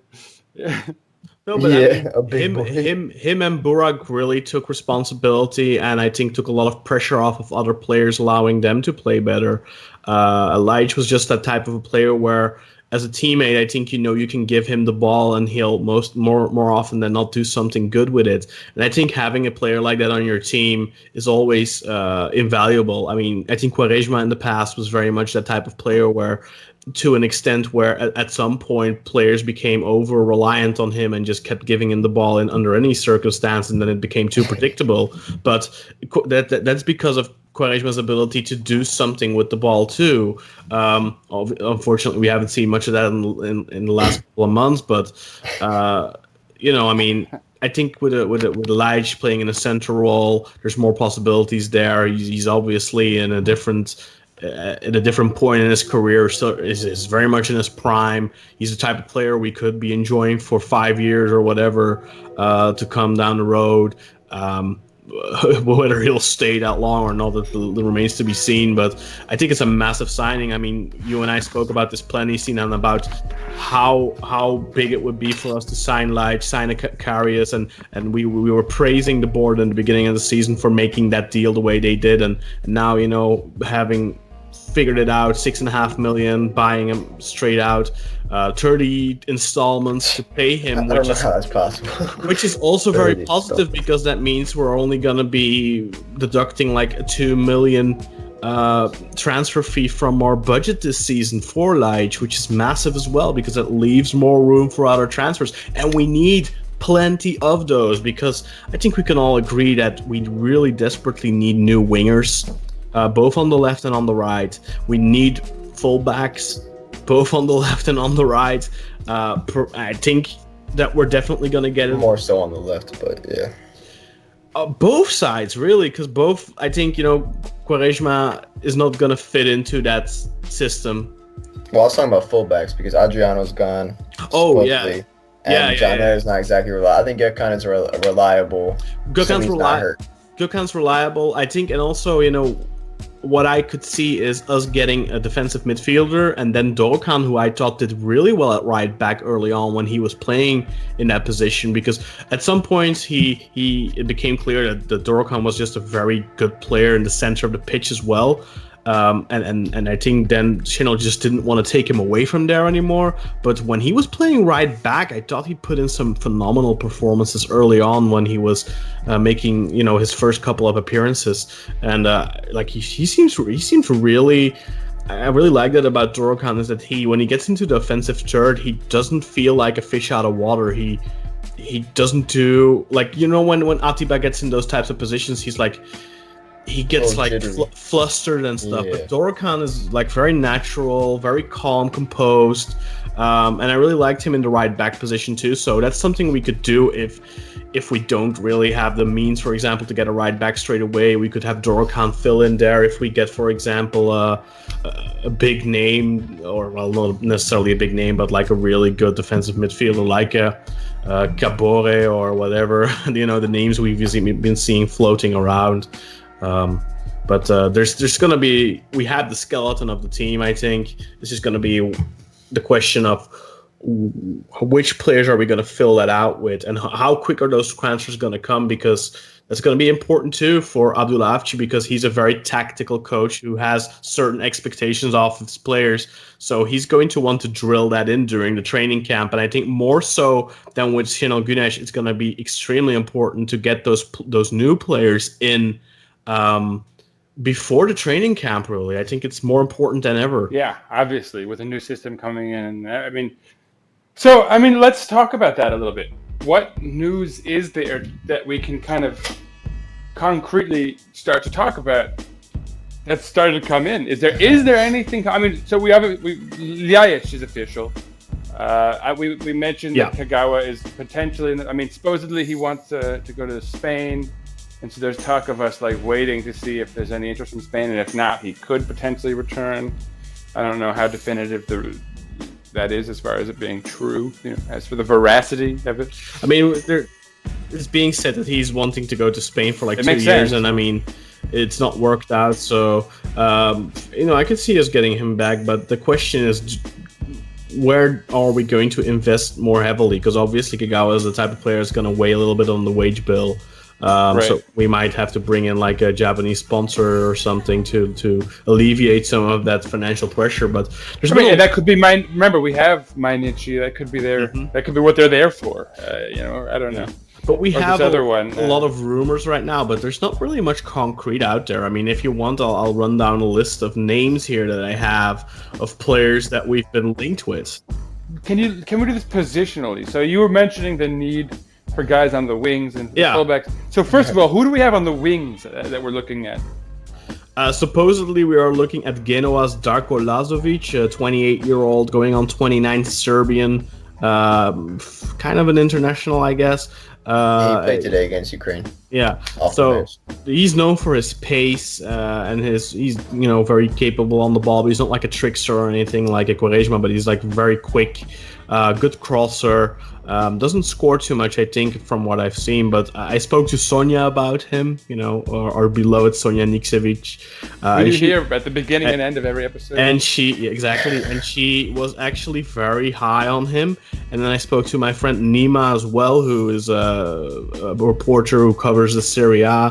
No, but Yeah, I a big boy. mean, him and Burak really took responsibility, and I think took a lot of pressure off of other players, allowing them to play better. Ljajic was just that type of a player where, as a teammate, I think you can give him the ball and he'll more often than not do something good with it. And I think having a player like that on your team is always invaluable. I mean, I think Quaresma in the past was very much that type of player where, to an extent where at some point players became over reliant on him and just kept giving him the ball in under any circumstance, and then it became too predictable. But that's because of Quaresma's ability to do something with the ball too. Unfortunately, we haven't seen much of that in the last couple of months. But I mean, I think with Ljajic playing in a center role, there's more possibilities there. He's obviously in a different point in his career, so is very much in his prime. He's the type of player we could be enjoying for 5 years or whatever to come down the road. Whether he'll stay that long or not, that remains to be seen. But I think it's a massive signing. I mean, you and I spoke about this plenty, Sinan, about how big it would be for us to sign Ljajic, sign a Karius, and we were praising the board in the beginning of the season for making that deal the way they did, and now having figured it out, 6.5 million, buying him straight out, 30 installments to pay him, I don't know how that's possible. which is also very 30 positive because that means we're only going to be deducting like a 2 million transfer fee from our budget this season for Ljajic, which is massive as well because it leaves more room for other transfers, and we need plenty of those because I think we can all agree that we really desperately need new wingers. Both on the left and on the right. We need fullbacks, both on the left and on the right. I think that we're definitely going to get it. More so on the left, but yeah. Both sides, really, because I think, Quaresma is not going to fit into that system. Well, I was talking about fullbacks because Adriano's gone. Oh, yeah. supposedly, And Janer is not exactly reliable. I think Gökhan is reliable. Gökhan's reliable, I think, and also, what I could see is us getting a defensive midfielder, and then Dorkan, who I thought did really well at right back early on when he was playing in that position, because at some points it became clear that Dorkan was just a very good player in the center of the pitch as well. And I think then Chino just didn't want to take him away from there anymore. But when he was playing right back, I thought he put in some phenomenal performances early on when he was making his first couple of appearances, and he seems really. I really like that about Dorkan is that when he gets into the offensive third, he doesn't feel like a fish out of water. He doesn't do when Atiba gets in those types of positions, he's like. He gets flustered and stuff, but Dorkan is very natural, very calm, composed, and I really liked him in the right back position too. So that's something we could do if we don't really have the means, for example, to get a right back straight away. We could have Dorkan fill in there if we get, for example, a big name, or not necessarily a big name, but like a really good defensive midfielder like a Cabore or whatever. The names we've been seeing floating around. But there's going to be, we have the skeleton of the team, I think. This is going to be the question of which players are we going to fill that out with, and how quick are those transfers going to come, because that's going to be important too for Avci, because he's a very tactical coach who has certain expectations of his players. So he's going to want to drill that in during the training camp. And I think more so than with Şenol Güneş, it's going to be extremely important to get those new players in before the training camp, really. I think it's more important than ever. Yeah, obviously, with a new system coming in. Let's talk about that a little bit. What news is there that we can kind of concretely start to talk about that's started to come in. Is there anything? I mean, so Ljajic is official. We mentioned that Kagawa is potentially. Supposedly he wants to go to Spain, and so there's talk of us like waiting to see if there's any interest from Spain, and if not, he could potentially return. I don't know how definitive that is as far as it being true. As for the veracity of it, I mean, it's being said that he's wanting to go to Spain for like 2 years, sense. and I mean, it's not worked out. So I could see us getting him back, but the question is, where are we going to invest more heavily? Because obviously Kagawa is the type of player that's going to weigh a little bit on the wage bill. So we might have to bring in like a Japanese sponsor or something to alleviate some of that financial pressure. But that could be mine. Remember, we have Mainichi. That could be That could be what they're there for. I don't know. But we have a lot of rumors right now, but there's not really much concrete out there. I mean, if you want, I'll run down a list of names here that I have of players that we've been linked with. Can we do this positionally? So you were mentioning the need for guys on the wings and fullbacks. So first of all, who do we have on the wings that we're looking at? Supposedly, we are looking at Genoa's Darko Lazovic, a 28-year-old going on 29, Serbian, kind of an international, I guess. He played today against Ukraine. Yeah, so he's known for his pace and he's very capable on the ball. But he's not like a trickster or anything like a Quaresma, but he's like very quick, good crosser. Doesn't score too much, I think, from what I've seen. But I spoke to Sonia about him, our beloved Sonia Niksevic. We do hear at the beginning and end of every episode. And she was actually very high on him. And then I spoke to my friend Nima as well, who is a reporter who covers the Serie A.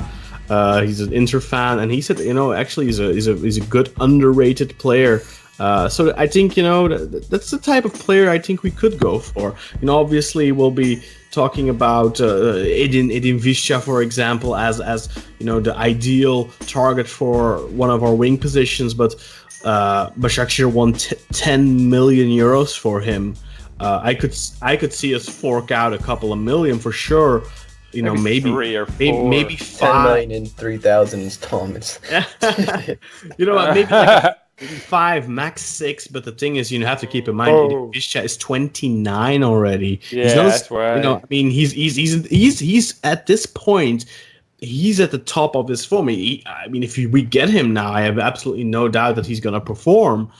He's an Inter fan, and he said, actually he's a good underrated player. So I think that's the type of player I think we could go for. Obviously we'll be talking about Edin Visca, for example, as the ideal target for one of our wing positions. But Başakşehir won 10 million euros for him. I could see us fork out a couple of million for sure. Maybe 3 or 4. maybe 10 5 million in 3,000 installments. Maybe like 5, max 6. But the thing is, you have to keep in mind, Visca is 29 already. Yeah, that's why. He's at this point. He's at the top of his form. If we get him now, I have absolutely no doubt that he's going to perform.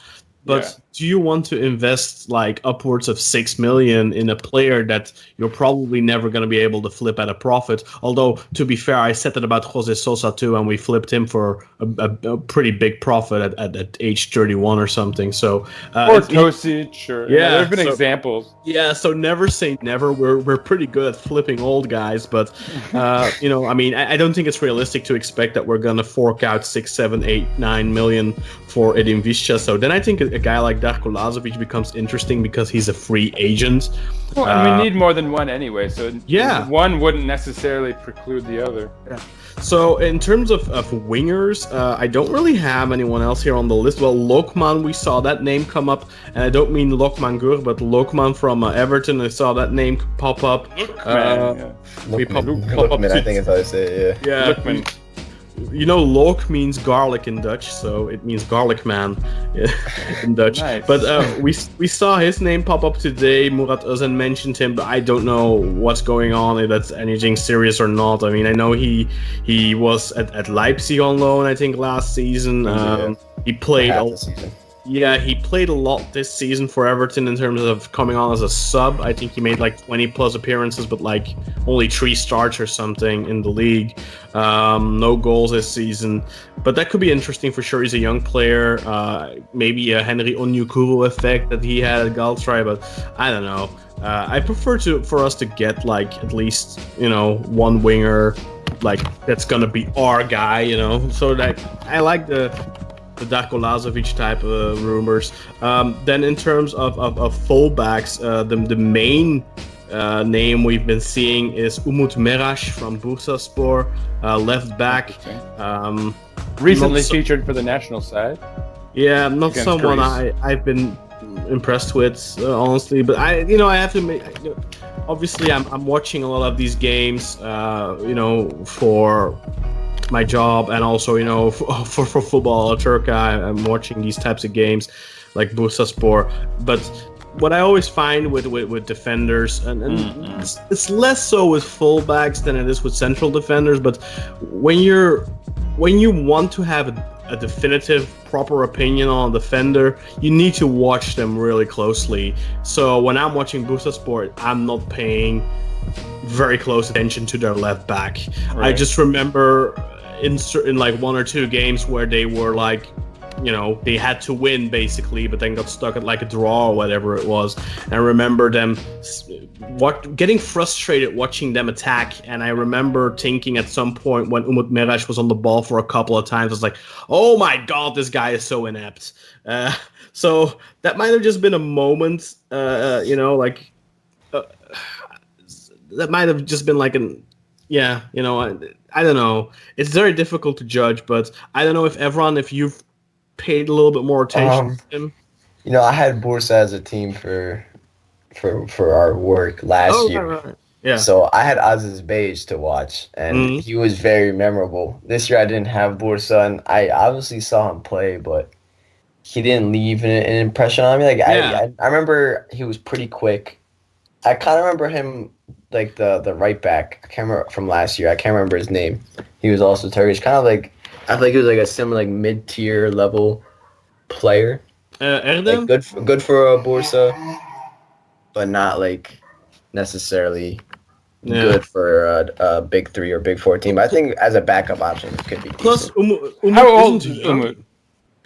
But do you want to invest like upwards of 6 million in a player that you're probably never going to be able to flip at a profit? Although, to be fair, I said that about Jose Sosa too, and we flipped him for a pretty big profit at age 31 or something. So or Tosic, or there's been examples. Yeah, so never say never. We're pretty good at flipping old guys, but I don't think it's realistic to expect that we're going to fork out 6, 7, 8, 9 million for Edin Visca. So then I think a guy like Darko Lazovic becomes interesting because he's a free agent. Well, we need more than one anyway, so one wouldn't necessarily preclude the other. Yeah. So in terms of wingers, I don't really have anyone else here on the list. Well, Lokman, we saw that name come up, and I don't mean Lokman Gur, but Lokman from Everton. I saw that name pop up. Lokman, I think is how I say it. Yeah. Lokman. Lok means garlic in Dutch, so it means garlic man in Dutch. Nice. But we saw his name pop up today. Murat Özen mentioned him, but I don't know what's going on, if that's anything serious or not. I mean, I know he was at Leipzig on loan, I think, last season. He played all season. Yeah, he played a lot this season for Everton in terms of coming on as a sub. I think he made like 20 plus appearances, but like only 3 starts or something in the league. No goals this season, but that could be interesting for sure. He's a young player, maybe a Henry Onyekuru effect that he had at Galatasaray, but I don't know. I prefer for us to get like at least one winger, like that's gonna be our guy, So that I like the Darko Lazovic type of rumors. Then in terms of fullbacks, the main name we've been seeing is Umut Meraş from Bursaspor, left back. Recently featured for the national side. Yeah, not someone I've been impressed with, honestly. But I have to make. Obviously, I'm watching a lot of these games, for my job, and also for football Turkey, I'm watching these types of games like Bursaspor. But what I always find with defenders, and it's less so with fullbacks than it is with central defenders, but when you want to have a definitive, proper opinion on a defender, you need to watch them really closely. So when I'm watching Bursaspor, I'm not paying very close attention to their left back. Right. I just remember in like one or two games where they were like, they had to win basically, but then got stuck at like a draw or whatever it was. And I remember them getting frustrated watching them attack. And I remember thinking at some point when Umut Meraş was on the ball for a couple of times, I was like, oh my God, this guy is so inept. So that might have just been a moment, that might have just been like I don't know. It's very difficult to judge, but I don't know if Evran, if you've paid a little bit more attention to him. I had Bursa as a team for our work last year. Right. Yeah. So I had Aziz Beige to watch, and he was very memorable. This year I didn't have Bursa, and I obviously saw him play, but he didn't leave an impression on me. Like I remember he was pretty quick. I kind of remember him like the right back. I can't remember from last year. I can't remember his name. He was also Turkish. Kind of like I feel like he was like a similar like mid-tier level player. Erdem? Like good for a Bursa, but not like necessarily good for a big 3 or big 4 team. I think as a backup option, it could be Plus, how old is Umut?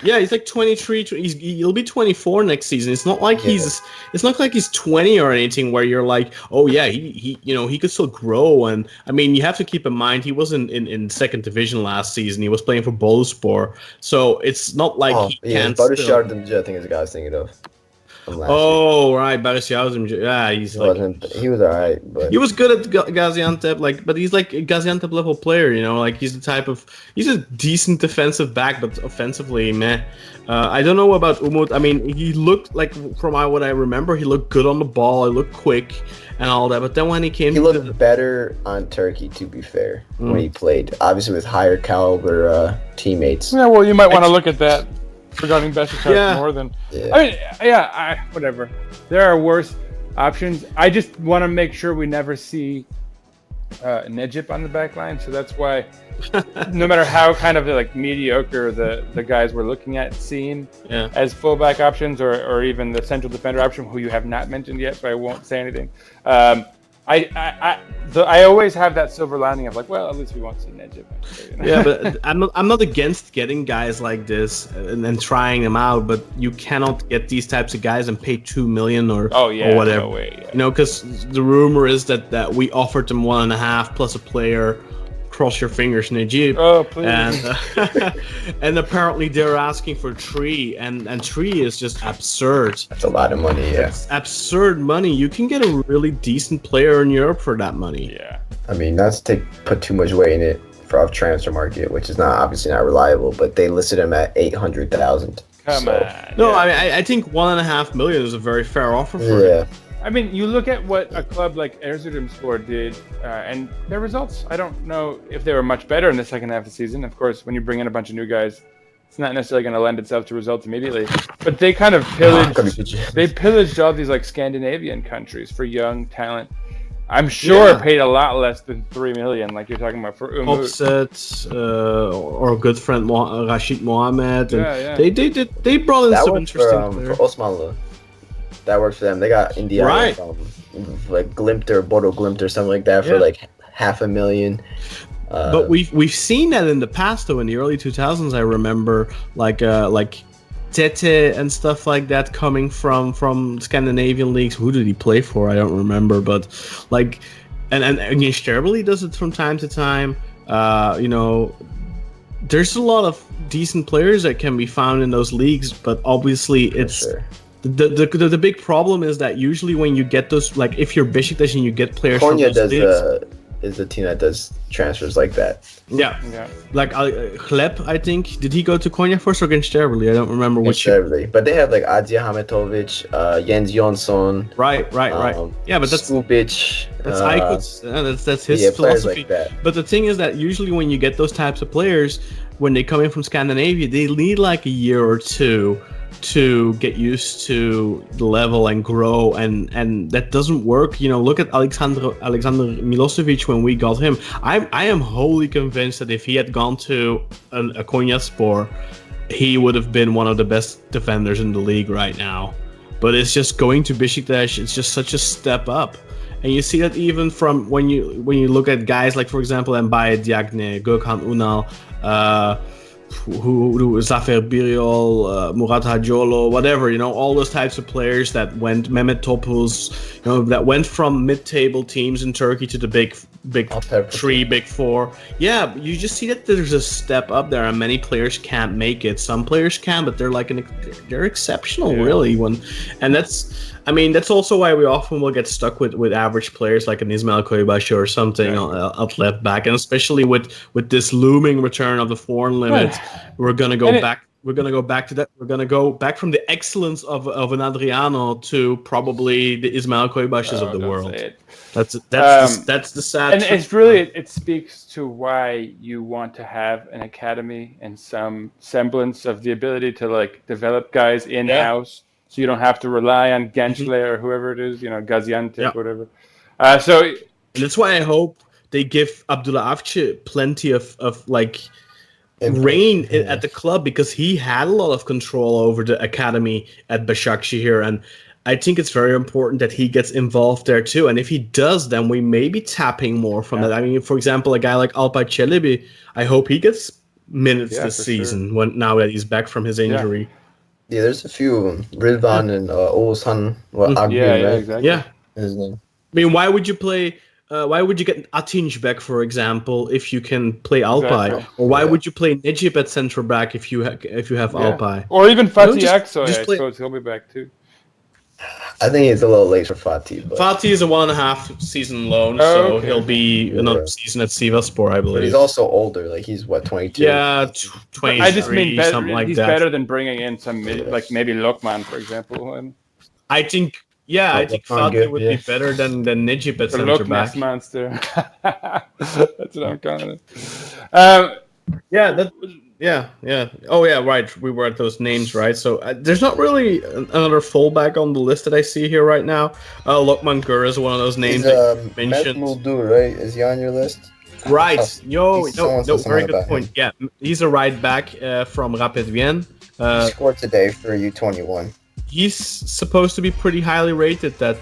Yeah, he's like 23. He'll be 24 next season. It's not like he's 20 or anything where you're like, oh yeah, he could still grow. And I mean, you have to keep in mind he wasn't in second division last season. He was playing for Boluspor, so it's not like he can't. Barış Yardımcı, I think is the guy I was thinking of. Right, Barış Yardımcı. Yeah, he was alright, but he was good at Gaziantep. But he's like a Gaziantep level player, like he's a decent defensive back, but offensively, meh. I don't know about Umut. I mean, he looked like, from what I remember, he looked good on the ball. He looked quick and all that. But then when he looked better on Turkey, to be fair, when he played. Obviously, with higher caliber teammates. Yeah, well, you might want to look at that regarding Beşiktaş more than. I mean, whatever. There are worse options. I just want to make sure we never see Necip on the back line. So that's why, no matter how kind of like mediocre the guys we're looking at seeing as fullback options, or even the central defender option, who you have not mentioned yet, so I won't say anything. I always have that silver lining of like, well, at least we won't see Necip. Yeah, but I'm not against getting guys like this and then trying them out, but you cannot get these types of guys and pay $2 million or whatever. No way, because the rumor is that we offered them 1.5 plus a player. Cross your fingers, Necip. Oh, please. And apparently they're asking for 3, and 3 is just absurd. That's a lot of money, yeah. It's absurd money. You can get a really decent player in Europe for that money. Yeah. I mean, not to put too much weight in it for our transfer market, which is obviously not reliable, but they listed him at 800,000. Come on. No, I think 1.5 million is a very fair offer for him. I mean, you look at what a club like Erzurumspor did, and their results, I don't know if they were much better in the second half of the season. Of course, when you bring in a bunch of new guys, it's not necessarily going to lend itself to results immediately. But they kind of pillaged all these like Scandinavian countries for young talent. I'm sure paid a lot less than 3 million, like you're talking about for Umut. Offset, or a good friend Rashid Mohamed. They brought in some interesting players. For Osmanlı. That works for them. They got India from like Glimt or Bodo Glimt or something like that for like $500,000. But we've seen that in the past though. In the early 2000s, I remember like Tete and stuff like that coming from Scandinavian leagues. Who did he play for? I don't remember, but like and Sterbley does it from time to time. There's a lot of decent players that can be found in those leagues, but obviously it's. Sure. The big problem is that usually when you get those, like if you're Beşiktaş and you get players from those leagues, is a team that does transfers like that. Yeah. Yeah. Like Gleb, I think. Did he go to Konya first or Genstervely? I don't remember which. Genstervely. But they have like Adja Hametovic, Jens Jonsson. Right. Yeah, but that's Skupic. that's his philosophy. Like that. But the thing is that usually when you get those types of players, when they come in from Scandinavia, they need like a year or two to get used to the level and grow, and that doesn't work. Look at Alexander Milosevic when we got him. I am wholly convinced that if he had gone to a Konyaspor, he would have been one of the best defenders in the league right now. But it's just going to Beşiktaş, it's just such a step up. And you see that even from when you look at guys like, for example, Mbaye Diagne, Gökhan Ünal, who Zafer Biriol, Murat Hacıoğlu, whatever, all those types of players that went, Mehmet Topuz, that went from mid-table teams in Turkey to the big three, big four. Yeah, you just see that there's a step up there, and many players can't make it. Some players can, but they're they're exceptional, really. That's also why we often will get stuck with average players like an Ismail Koybaşı or something at left back, and especially with this looming return of the foreign limit, we're gonna go back. We're gonna go back to that. We're gonna go back from the excellence of an Adriano to probably the Ismail Koybaşıs of the world. That's the sad. And it's really it speaks to why you want to have an academy and some semblance of the ability to like develop guys in house. So you don't have to rely on Gençler or whoever it is, Gaziantep, whatever. So and that's why I hope they give Abdullah Avci plenty of reign at the club, because he had a lot of control over the academy at Başakşehir, and I think it's very important that he gets involved there too. And if he does, then we may be tapping more from that. I mean, for example, a guy like Alpay Çelebi, I hope he gets minutes this season now that he's back from his injury. Yeah, there's a few of them. Ridvan and Oğuzhan. Exactly. Yeah. His name. I mean, why would you get Atinç back, for example, if you can play Alpay? Exactly. Or why would you play Necip at center back if you have Alpay? Or even Fatih Aksoy, just I suppose he'll be back too. I think it's a little late for Fatih. But Fatih is a 1.5 season loan, so he'll be another season at Sivasspor, I believe. But he's also older. Like, he's, 22? Yeah, 23, I just mean something like he's that. better than bringing in some, like maybe Lokman, for example. And I think Fatih would be better than Necip at center back. Monster. That's what I'm calling it. Yeah. Oh, yeah, right. We were at those names, right? So there's not really another fullback on the list that I see here right now. Lokman Gur is one of those names that you mentioned. Muldur, right? Is he on your list? Right. Oh, No, very good point. Yeah, he's a right back from Rapid Wien. He scored today for U21. He's supposed to be pretty highly rated, that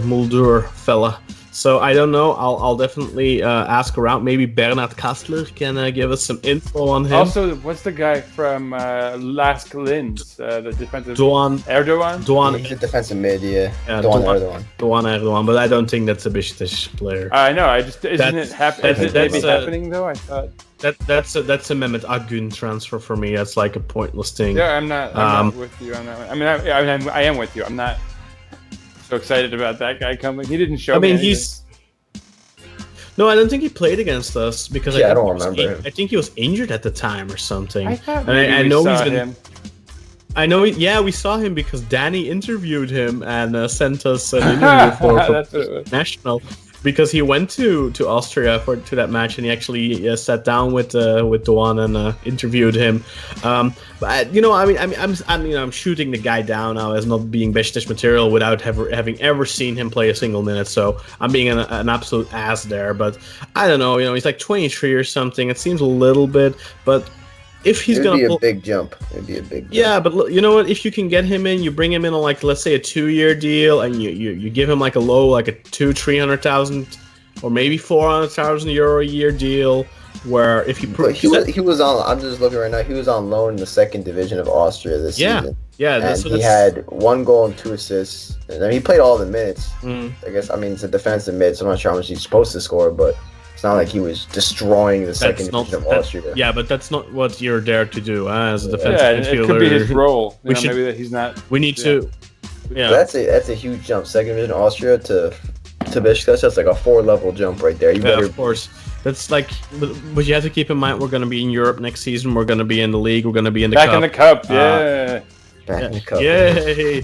Muldur fella. So I don't know. I'll definitely ask around. Maybe Bernard Kastler can give us some info on him. Also, what's the guy from Lask Linz, the defensive? Erdogan? He's a defensive mid, Doğan Erdogan, but I don't think that's a Beşiktaş player. I know. Is it happening though? I thought that's a Mehmet Akgün transfer for me. That's like a pointless thing. Yeah, I'm not with you on that one. I mean, I am with you. I'm not so excited about that guy coming. He didn't show me anything. No, I don't think he played against us because I don't remember him. I think he was injured at the time or something. I know he's been. Him. I know. We saw him because Danny interviewed him and sent us an interview for National, because he went to Austria to that match, and he actually sat down with Doğan and interviewed him. But I'm shooting the guy down now as not being Beşiktaş material without having ever seen him play a single minute. So I'm being an absolute ass there. But I don't know. He's like 23 or something. It seems a little bit, but. If he's It'd be a big jump. Yeah, but you know what? If you can get him in, you bring him in on like, let's say, a 2-year deal, and you give him like a low, like a 300,000 or maybe 400,000 euro a year deal, where if you he was on. I'm just looking right now. He was on loan in the second division of Austria this season. Yeah, and he had 1 goal and 2 assists. And he played all the minutes. I guess. I mean, it's a defensive mid, so I'm not sure how much he's supposed to score, but. It's not like he was destroying the second division of Austria. Yeah, but that's not what you're there to do as a defensive midfielder. It could be his role. Maybe that he's not. We need to. Yeah, But that's a huge jump. Second division Austria to to Beşiktaş, that's like a 4-level jump right there. You better, of course. That's like, but you have to keep in mind we're going to be in Europe next season. We're going to be in the league. We're going to be in the Back cup. in the cup, yeah. back in the cup. Yay!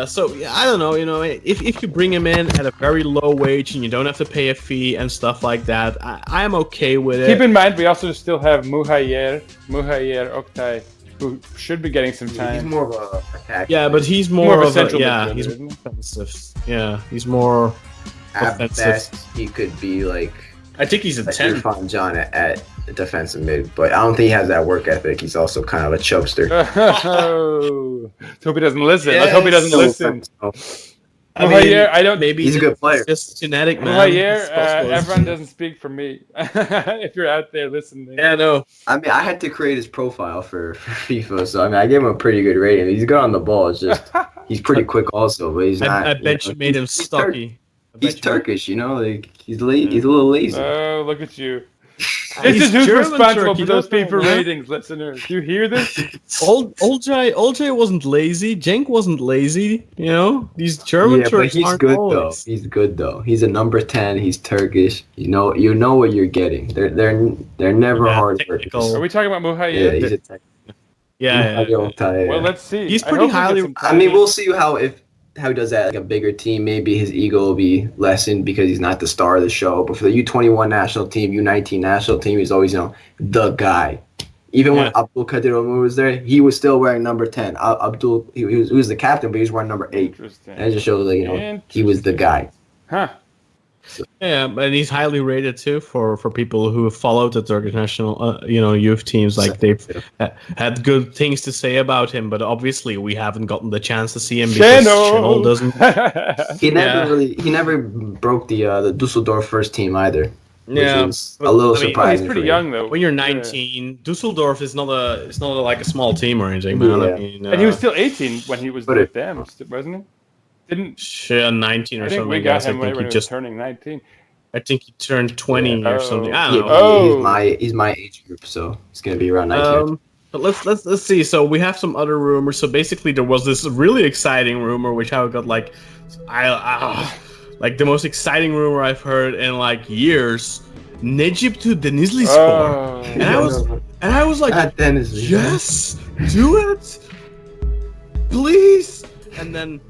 So yeah, I don't know. If you bring him in at a very low wage and you don't have to pay a fee and stuff like that, I am okay with it. Keep in mind, we also still have Muhayer Oktay, who should be getting some time. He's more of a attack. Yeah, but he's more of a of central a midfielder, he's isn't he? offensive. Yeah, he's more At offensive. best, he could be like I think he's a 10. Irfan Can at defensive mid, but I don't think he has that work ethic. He's also kind of a chubster. Oh, let's hope he doesn't listen. Let's hope he doesn't listen. I Muhayer, I don't. Maybe He's a good player. It's just genetic, man. Muhayer, It's possible. Evran doesn't speak for me. If you're out there listening. Yeah, no. I mean, I had to create his profile for FIFA, so I mean, I gave him a pretty good rating. He's good on the ball. It's just he's pretty quick also, but he's not. I bet you made him he's stocky. He's Turkish, like he's he's a little lazy. Oh, look at you. He's This is who's German responsible Turkey, for those don't know, FIFA man. ratings, listeners. Do you hear this? Oljay wasn't lazy. Cenk wasn't lazy. These German Yeah, but Turks he's aren't good always. though. He's good though. He's a number 10. He's Turkish. You know what you're getting. They're never Yeah, hard technical. workers. Are we talking about Yeah, Muhayer? he's a tech. Yeah. Well, let's see. He's I pretty hope he gets highly- some I time. mean, we'll see how he does that like a bigger team. Maybe his ego will be lessened because he's not the star of the show. But for the U21 national team, U19 national team, he's always the guy. Even when Abdul Kadir Ömür was there, he was still wearing number 10. Abdul, he was the captain, but he was wearing number 8. Interesting. And it just shows he was the guy. Huh. Yeah, and he's highly rated too for people who have followed the Turkish national, youth teams. Like they've had good things to say about him, but obviously we haven't gotten the chance to see him because Şenol doesn't. He never broke the Dusseldorf first team either. Which is a little He's surprising. pretty for me. young though. When you're 19, Dusseldorf is not like a small team or anything, man. Yeah. I mean, And he was still 18 when he was But with them, wasn't he? Didn't 19 or I think something. we I got guess. him I right think when he he was turning 19. I think he turned 20 Yeah. or something. I Yeah, don't know. Oh. he's my age group, so it's gonna be around 19. But let's see. So we have some other rumors. So basically, there was this really exciting rumor, which I got like the most exciting rumor I've heard in like years. Necip to Denizlispor, Oh. and I was like, Not Dennis. yes, do it, please. And then,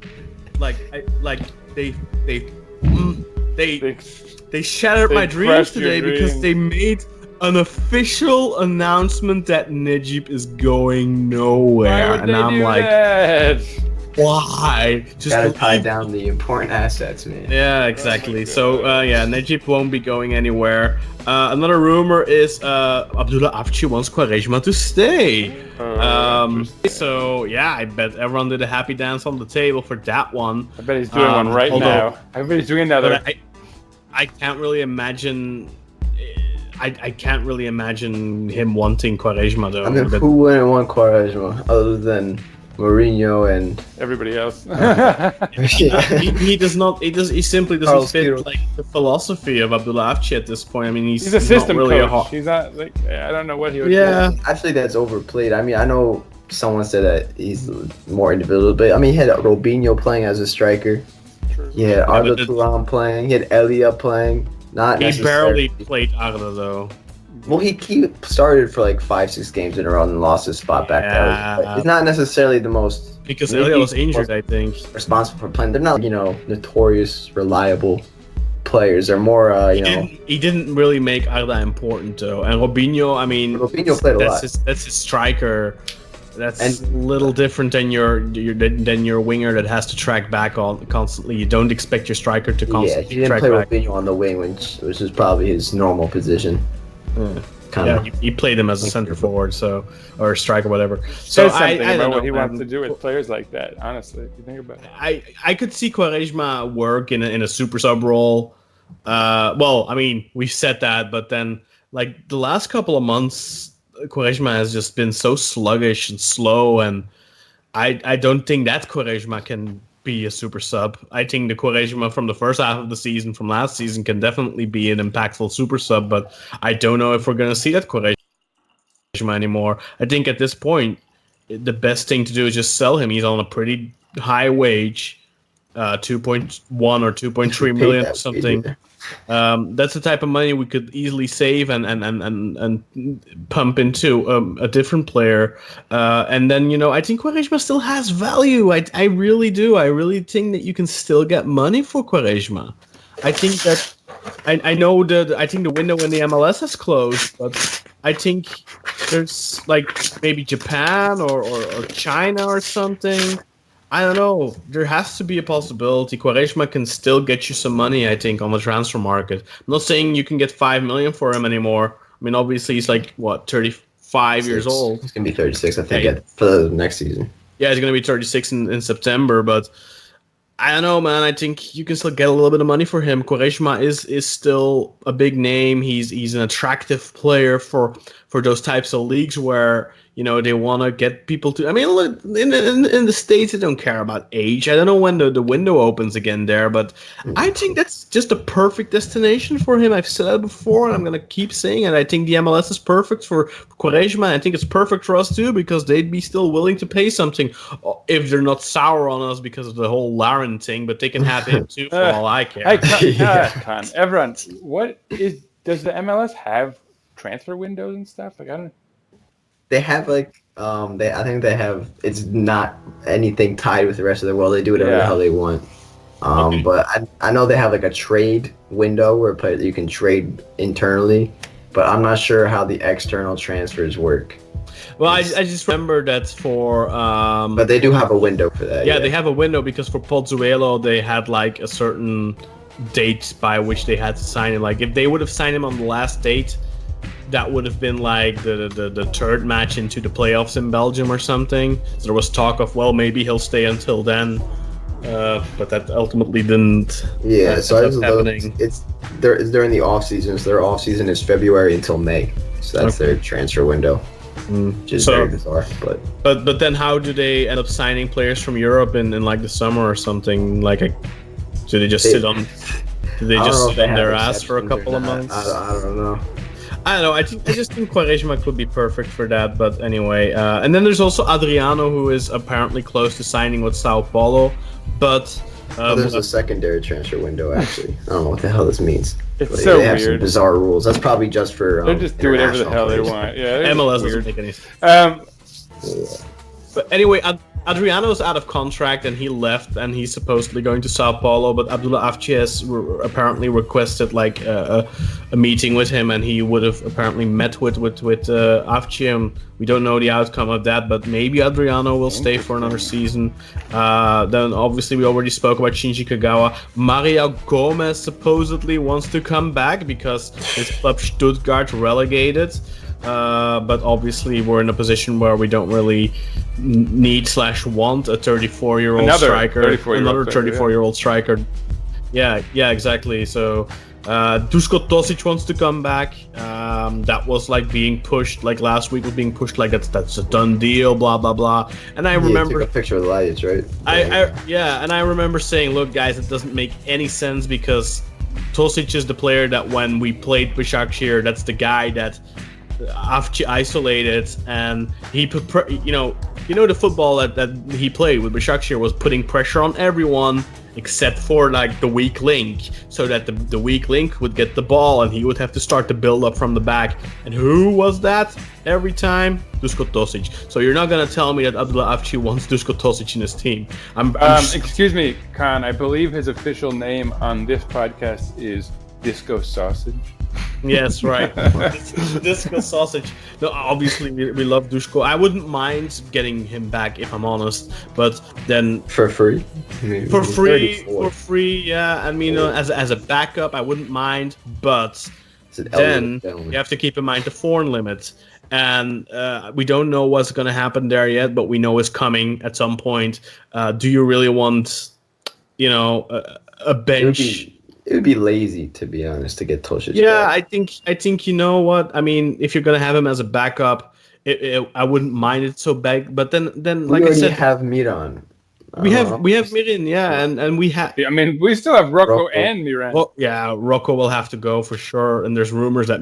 they shattered They my dreams crushed your today because dreams. they made an official announcement that Necip is going Why nowhere, would and they I'm do like, that? why? Just Gotta tie leave. down the important assets, man. Yeah, exactly. So, Necip won't be going anywhere. Another rumor is Abdullah Avci wants Quaresma to stay. So, yeah, I bet everyone did a happy dance on the table for that one. I bet he's doing one right although- now. I bet he's doing another. But I can't really imagine. I can't really imagine him wanting Quaresma though. I mean, But- who wouldn't want Quaresma other than Mourinho and Everybody else. he does not. He simply doesn't Carlos fit Queiroz. like the philosophy of Abdullah Avci at this point. I mean, He's a system not really coach. He's not like I don't know what he would. Yeah. I think that's overplayed. I mean, I know someone said that he's more individual, but I mean, he had Robinho playing as a striker. He had Arda but Turan playing. He had Elia playing. Not He necessarily. barely played Arda though. Well, he started for like 5-6 games in a row and lost his spot back to Yeah. Elia. It's not necessarily the most Because Maybe Elia was he injured, was- I think. responsible for playing. They're not, notorious, reliable players. They're more, He didn't really make Arda important though. And Robinho, I mean, Robinho played a lot. that's his striker. That's And- a little different than your winger that has to track back on constantly. You don't expect your striker to Yeah, constantly he didn't track play back. Robinho on the wing, which is probably his normal position. Kind Yeah, of. he played him as a center forward, or striker, whatever. So Says something I about don't what know, he wants to man. do with players like that. Honestly, if you think about it. I could see Quaresma work in a super sub role. Well, I mean, we've said that, but then like the last couple of months, Quaresma has just been so sluggish and slow, and I don't think that Quaresma can be a super sub. I think the Quaresma from the first half of the season, from last season, can definitely be an impactful super sub, but I don't know if we're going to see that Quaresma anymore. I think at this point, the best thing to do is just sell him. He's on a pretty high wage. 2.1 or 2.3 million or something. That's the type of money we could easily save and pump into a different player. And then, I think Quaresma still has value. I really do. I really think that you can still get money for Quaresma. I think that I know that I think the window in the MLS has closed, but I think there's like maybe Japan or China or something. I don't know. There has to be a possibility. Quaresma can still get you some money, I think, on the transfer market. I'm not saying you can get 5 million for him anymore. I mean, obviously, he's like, 35 years old? He's going to be 36, I think, for the next season. Yeah, he's going to be 36 in September, but I don't know, man. I think you can still get a little bit of money for him. Quaresma is still a big name. He's an attractive player for those types of leagues where they want to get people to. I mean, look, in the States, they don't care about age. I don't know when the window opens again there, but I think that's just a perfect destination for him. I've said it before, and I'm going to keep saying it. I think the MLS is perfect for Quaresma. I think it's perfect for us, too, because they'd be still willing to pay something if they're not sour on us because of the whole Laren thing, but they can have him, too, for all I care. Kaan, Evran, does the MLS have transfer windows and stuff? Like, I don't. They have I think they have. It's not anything tied with the rest of the world. They do whatever the hell they want. But I know they have like a trade window where you can trade internally, but I'm not sure how the external transfers work. Well, I just remember that for. But they do have a window for that. Yeah, they have a window because for Pozzuelo they had like a certain date by which they had to sign him. Like if they would have signed him on the last date, that would have been like the third match into the playoffs in Belgium or something. So there was talk of, well, maybe he'll stay until then, but that ultimately didn't. Yeah, so happening. It's during the off season. So their off season is February until May. So that's their transfer window, which is very bizarre. But then how do they end up signing players from Europe in like the summer or something? Like, do they just sit on? Do they just sit on their ass for a couple of months? I don't know. I don't know. I just think Quaresma could be perfect for that. But anyway, and then there's also Adriano, who is apparently close to signing with Sao Paulo. But there's a secondary transfer window. Actually, I don't know what the hell this means. It's so they have some weird. Bizarre rules. That's probably just for. They're just doing whatever the hell they want. Yeah, MLS doesn't make any sense. But anyway, Adriano's out of contract and he left, and he's supposedly going to Sao Paulo. But Abdullah Avci has apparently requested like a meeting with him, and he would have apparently met with Avci. And we don't know the outcome of that, but maybe Adriano will stay for another season. Then obviously we already spoke about Shinji Kagawa. Mario Gomez supposedly wants to come back because his club Stuttgart relegated. But obviously we're in a position where we don't really need/want a 34-year-old striker. Another 34-year-old striker. Yeah, exactly. So Duško Tosić wants to come back. That was like being pushed, like last week was being pushed like that's a done deal, blah blah blah. And I remember took a picture of Ljajic, right? And I remember saying, look guys, it doesn't make any sense because Tosić is the player that when we played Beşiktaş, that's the guy that Avci isolated, and he put the football that he played with Beşiktaş was putting pressure on everyone except for like the weak link, so that the weak link would get the ball and he would have to start the build up from the back. And who was that every time? Duško Tosić. So you're not gonna tell me that Abdullah Avci wants Duško Tosić in his team. Excuse me, Kaan. I believe his official name on this podcast is Disco Sausage. Yes, right. Disco Sausage. No, obviously we love Duško. I wouldn't mind getting him back if I'm honest, but then for free. For free. Yeah. I mean, as a backup, I wouldn't mind, but then you have to keep in mind the foreign limit, and we don't know what's going to happen there yet, but we know it's coming at some point. Do you really want, a bench? It would be lazy, to be honest, to get Tosić. Yeah, back. I think you know what I mean. If you're gonna have him as a backup, I wouldn't mind it so bad. But then like I said, have Miran. We have Mirin, yeah, and we have. I mean, we still have Rocco Rocco. and Miran. Well, yeah, Rocco will have to go for sure. And there's rumors that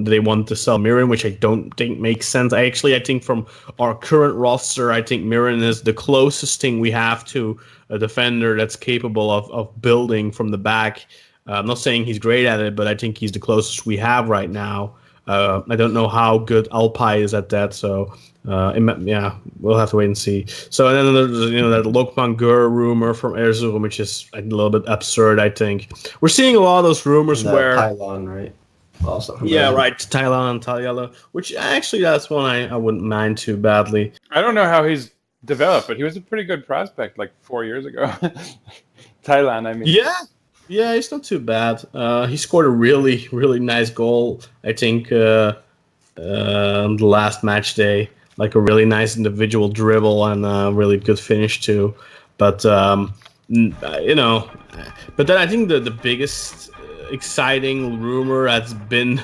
they want to sell Mirin, which I don't think makes sense. I think from our current roster, I think Mirin is the closest thing we have to a defender that's capable of building from the back. I'm not saying he's great at it, but I think he's the closest we have right now. I don't know how good Alpay is at that, so we'll have to wait and see. So and then there's that Lokman Gur rumor from Erzurum, which is a little bit absurd. I think we're seeing a lot of those rumors where Thailand, right? Also, right, Thailand and Talyala, which actually that's one I wouldn't mind too badly. I don't know how he's developed, but he was a pretty good prospect like 4 years ago. Thailand, I mean. Yeah, he's not too bad. He scored a really, really nice goal, I think, on the last match day. Like a really nice individual dribble and a really good finish too. But, but then I think the biggest exciting rumor that's been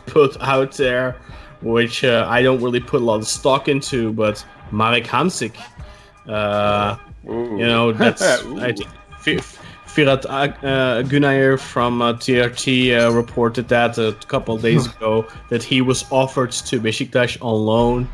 put out there, which I don't really put a lot of stock into, but Marek Hamsik. That's, I think... Firat Gunayer from TRT reported that a couple of days ago that he was offered to Beşiktaş on loan.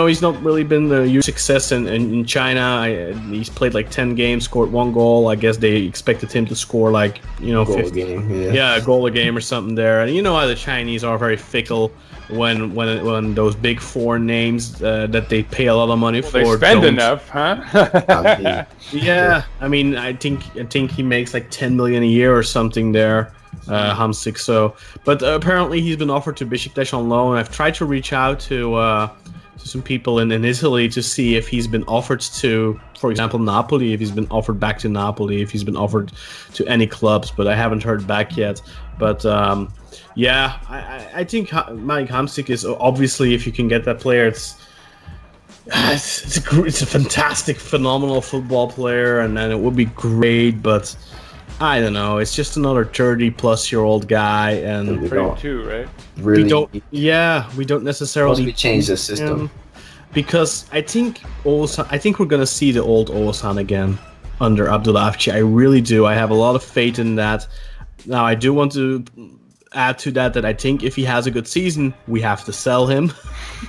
He's not really been a huge success in China. He's played like 10 games, scored 1 goal. I guess they expected him to score like goal 50, a game. a goal a game or something there. And you know how the Chinese are very fickle when those big foreign names that they pay a lot of money for. They spend enough, huh? Yeah, I mean, I think he makes like 10 million a year or something there, Hamsik. So, but apparently he's been offered to Beşiktaş on loan. I've tried to reach out to some people in Italy to see if he's been offered to, for example, Napoli, if he's been offered back to Napoli, if he's been offered to any clubs, but I haven't heard back yet. But I think Mike Hamsik is obviously, if you can get that player, it's a fantastic, phenomenal football player, and it would be great. But I don't know, it's just another 30-plus-year-old guy, and 32, right? Really, we don't necessarily we change the system because I think we're gonna see the old Oğuzhan again under Abdullah Avci. I really do. I have a lot of faith in that. Now, I do want to add to that I think if he has a good season, we have to sell him.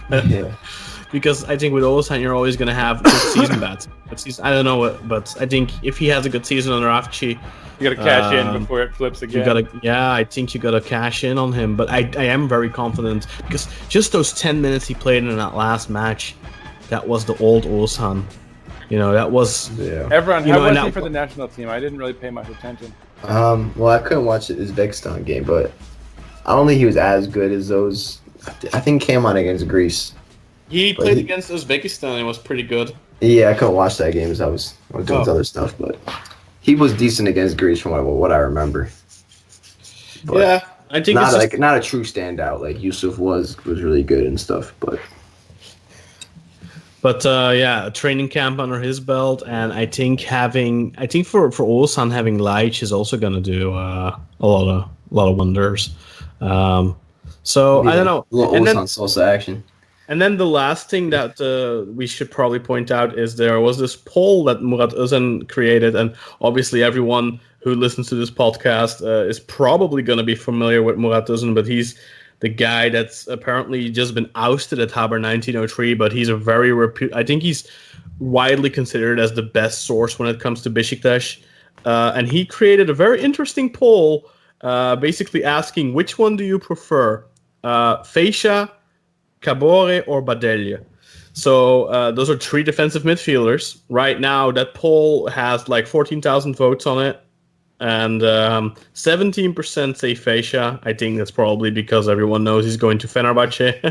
Yeah. Because I think with Oğuzhan, you're always going to have good season bets. I don't know but I think if he has a good season under Avci, you got to cash in before it flips again. I think you got to cash in on him. But I am very confident because just those 10 minutes he played in that last match, that was the old Oğuzhan. That was... Yeah. Evran, how was he for the national team? I didn't really pay much attention. Well, I couldn't watch the Uzbekistan game, but I don't think he was as good as those. I think he came on against Greece. He played against Uzbekistan and was pretty good. Yeah, I couldn't watch that game as I was doing other stuff, but he was decent against Greece from what I remember. But yeah, I think not a true standout like Yusuf was really good and stuff, but a training camp under his belt, and I think for Oğuzhan having Ljajic is also gonna do a lot of wonders. So I don't know. A little Oğuzhan salsa action. And then the last thing that we should probably point out is there was this poll that Murat Özen created, and obviously everyone who listens to this podcast is probably going to be familiar with Murat Özen, but he's the guy that's apparently just been ousted at Haber 1903, but he's a very I think he's widely considered as the best source when it comes to Beşiktaş. And he created a very interesting poll basically asking, which one do you prefer, Feixa, Cabore, or Badelje? So those are 3 defensive midfielders. Right now, that poll has like 14,000 votes on it. And 17% say Feixa. I think that's probably because everyone knows he's going to Fenerbahce.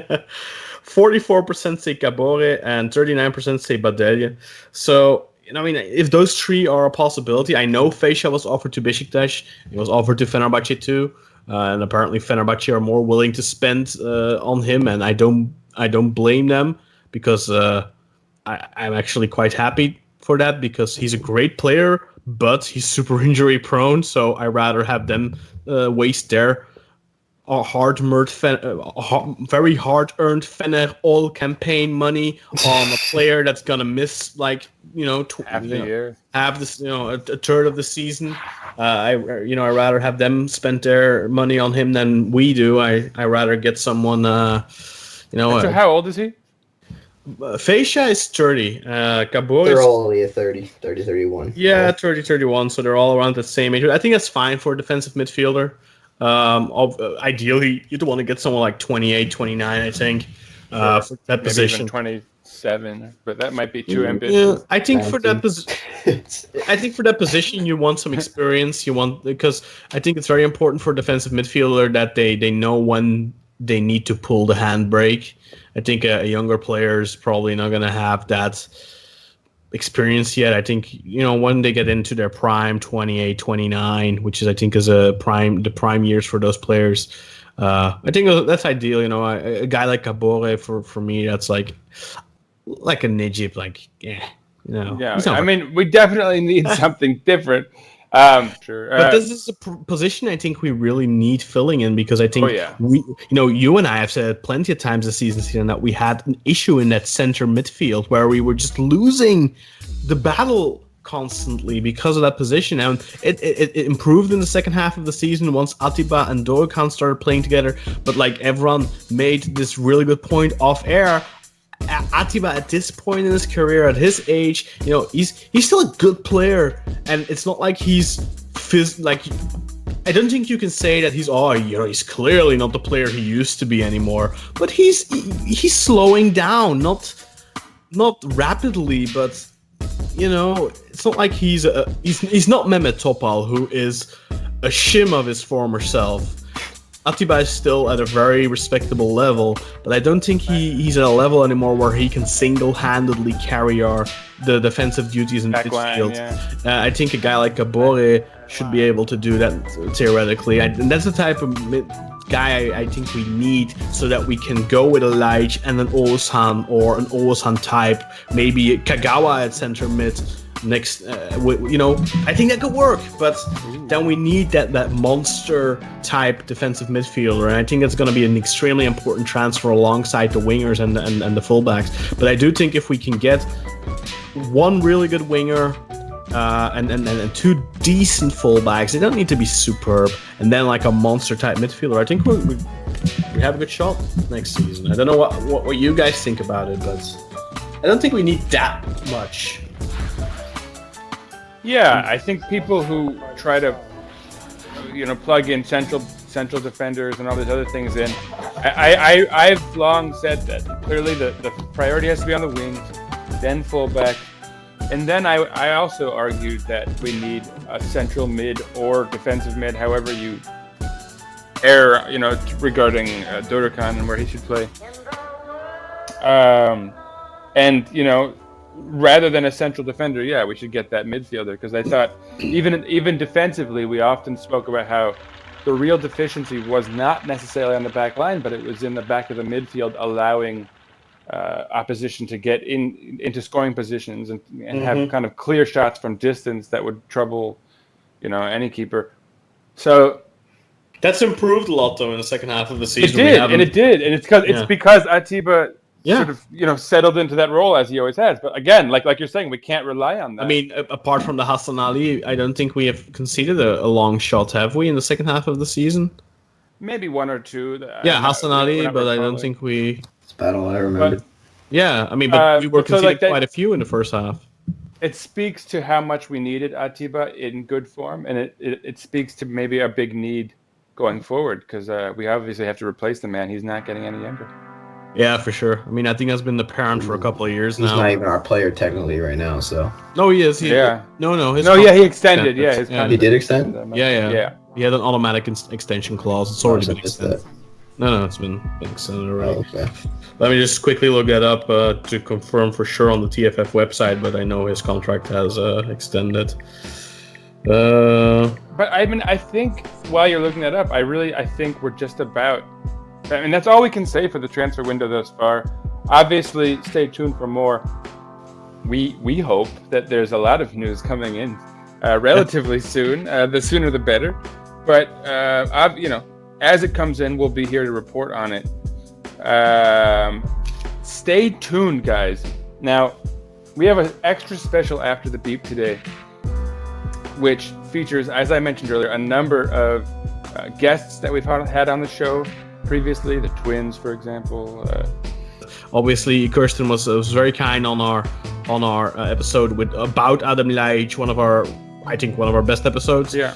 44% say Cabore, and 39% say Badelje. So, if those 3 are a possibility, I know Feixa was offered to Beşiktaş. He was offered to Fenerbahce too. And apparently Fenerbahce are more willing to spend on him, and I don't blame them because I'm actually quite happy for that because he's a great player, but he's super injury prone. So I rather have them waste their very hard-earned Fener all-campaign money on a player that's gonna miss half the year, half this, a third of the season. I rather have them spend their money on him than we do. I rather get someone. So how old is he? Feisha is 30. Gabor They're is all only at 30, 31. yeah, 30, 31. So they're all around the same age. I think that's fine for a defensive midfielder. Ideally, you'd want to get someone like 28, 29, I think, for that Maybe position. Even 27, but that might be too ambitious. Yeah, I think for that position, you want some experience. Because I think it's very important for a defensive midfielder that they know when they need to pull the handbrake. I think a younger player is probably not going to have that experience yet. I think, when they get into their prime, 28, 29, which is, I think, is the prime years for those players. I think that's ideal. A guy like Gabore, for me, that's like a Najib, Yeah, I mean, we definitely need something different. Sure. But this is a position I think we really need filling in, because I think you and I have said plenty of times this season that we had an issue in that center midfield where we were just losing the battle constantly because of that position, and it improved in the second half of the season once Atiba and Dorkan started playing together. But like Evran made this really good point off air, Atiba at this point in his career, at his age, he's still a good player, and it's not like he's I don't think you can say that he's clearly not the player he used to be anymore. But he's slowing down, not rapidly, but it's not like he's not Mehmet Topal, who is a shim of his former self. Atiba is still at a very respectable level, but I don't think he's at a level anymore where he can single-handedly carry the defensive duties in midfield. I think a guy like Gabore should be able to do that theoretically, and that's the type of guy I think we need, so that we can go with a Ljajic and an Oğuzhan, or an Oğuzhan type, maybe Kagawa at center mid. Next, I think that could work, but then we need that monster type defensive midfielder, and I think that's going to be an extremely important transfer alongside the wingers and the fullbacks. But I do think if we can get one really good winger and two decent fullbacks, they don't need to be superb, and then like a monster type midfielder, I think we have a good shot next season. I don't know what you guys think about it, but I don't think we need that much. Yeah, I think people who try to, plug in central defenders and all these other things in, I've long said that clearly the priority has to be on the wings, then fullback, and then I also argued that we need a central mid or defensive mid, however you err, regarding Dorkan and where he should play, and rather than a central defender, we should get that midfielder, because I thought even defensively, we often spoke about how the real deficiency was not necessarily on the back line, but it was in the back of the midfield, allowing opposition to get into scoring positions and have kind of clear shots from distance that would trouble, any keeper. So that's improved a lot though in the second half of the season. It did, and it's because Atiba sort of, settled into that role as he always has. But again, like you're saying, we can't rely on that. I mean, apart from the Hassan Ali, I don't think we have conceded a long shot, have we, in the second half of the season? Maybe one or two. Hassan Ali, but I don't think we... It's about all I remember. But we were conceding quite a few in the first half. It speaks to how much we needed Atiba in good form, and it speaks to maybe a big need going forward, because we obviously have to replace the man. He's not getting any younger. Yeah, for sure. I mean, I think that's been apparent for a couple of years now. He's not even our player technically right now, so. No, he is. He extended. Yeah, his he did extend. Yeah. He had an automatic extension clause. It's already been extended. No, it's been extended already. Oh, okay. Let me just quickly look that up to confirm for sure on the TFF website, but I know his contract has extended. But I mean, I think while you're looking that up, I think we're just about. I mean, that's all we can say for the transfer window thus far. Obviously, stay tuned for more. We hope that there's a lot of news coming in relatively soon. The sooner the better. But as it comes in, we'll be here to report on it. Stay tuned, guys. Now, we have an extra special After the Beep today, which features, as I mentioned earlier, a number of guests that we've had on the show previously. The twins, for example. Obviously, Kirsten was very kind on our episode about Adam Ljajic, one of our best episodes. Yeah.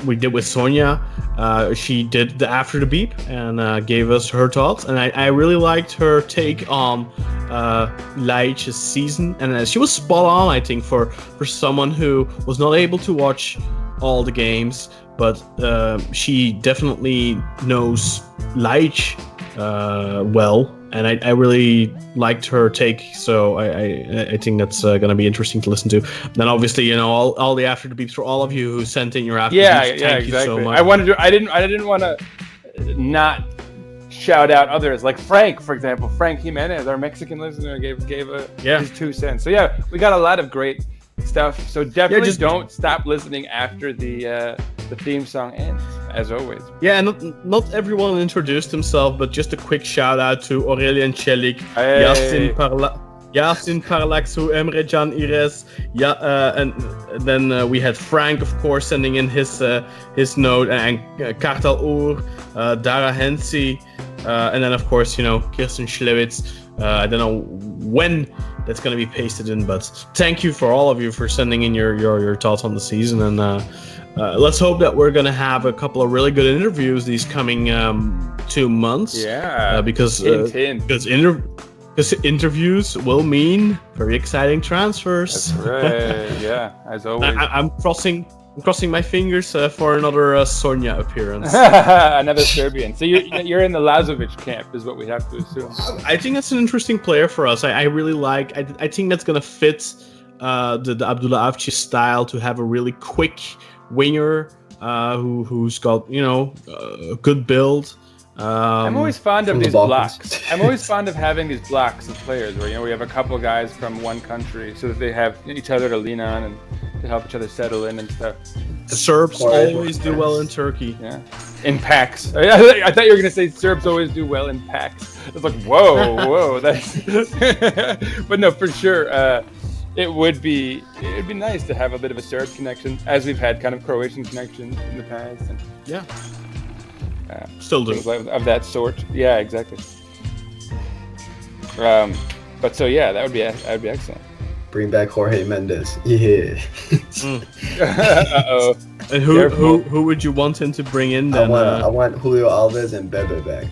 We did with Sonia. She did the After the Beep and gave us her thoughts, and I really liked her take on Ljajic's season, and she was spot on, I think, for someone who was not able to watch all the games, but she definitely knows Ljajic well, and I really liked her take, so I think that's going to be interesting to listen to. Then obviously, all the After the Beeps for all of you who sent in your After the Beeps. Thank exactly. you so much. I didn't want to not shout out others, like Frank, for example. Frank Jimenez, our Mexican listener, gave his 2 cents. So yeah, we got a lot of great stuff. So definitely don't stop listening after the theme song ends, as always. Yeah, and not everyone introduced himself, but just a quick shout out to Aurelien Celik, Yasin Parlaxu, Emrecan Ires, and then we had Frank, of course, sending in his note, and Kartal Oğur, Dara, Hensey, and then of course, Kirsten, Schlewitz. I don't know when that's going to be pasted in, but thank you for all of you for sending in your thoughts on the season, and let's hope that we're going to have a couple of really good interviews these coming 2 months. Yeah, because interviews will mean very exciting transfers. That's right. Yeah, as always. I'm crossing my fingers for another Sonia appearance. Another Serbian. So you're in the Lazovic camp, is what we have to assume. I think that's an interesting player for us. I really like. I think that's gonna fit the Abdullah Avci style, to have a really quick winger who's got a good build. I'm always fond of these blocks. I'm always fond of having these blocks of players where we have a couple guys from one country, so that they have each other to lean on and to help each other settle in and stuff. The Serbs always do well in Turkey. Yeah, in packs. I thought you were gonna say Serbs always do well in packs. It's like whoa, that's. But no, for sure, it'd be nice to have a bit of a Serb connection, as we've had kind of Croatian connections in the past. And, yeah. Still do of that sort. Yeah, exactly. But so yeah, that'd be excellent. Bring back Jorge Mendes. Yeah. Uh-oh. And who would you want him to bring in then? I want Julio Alves and Bebe back.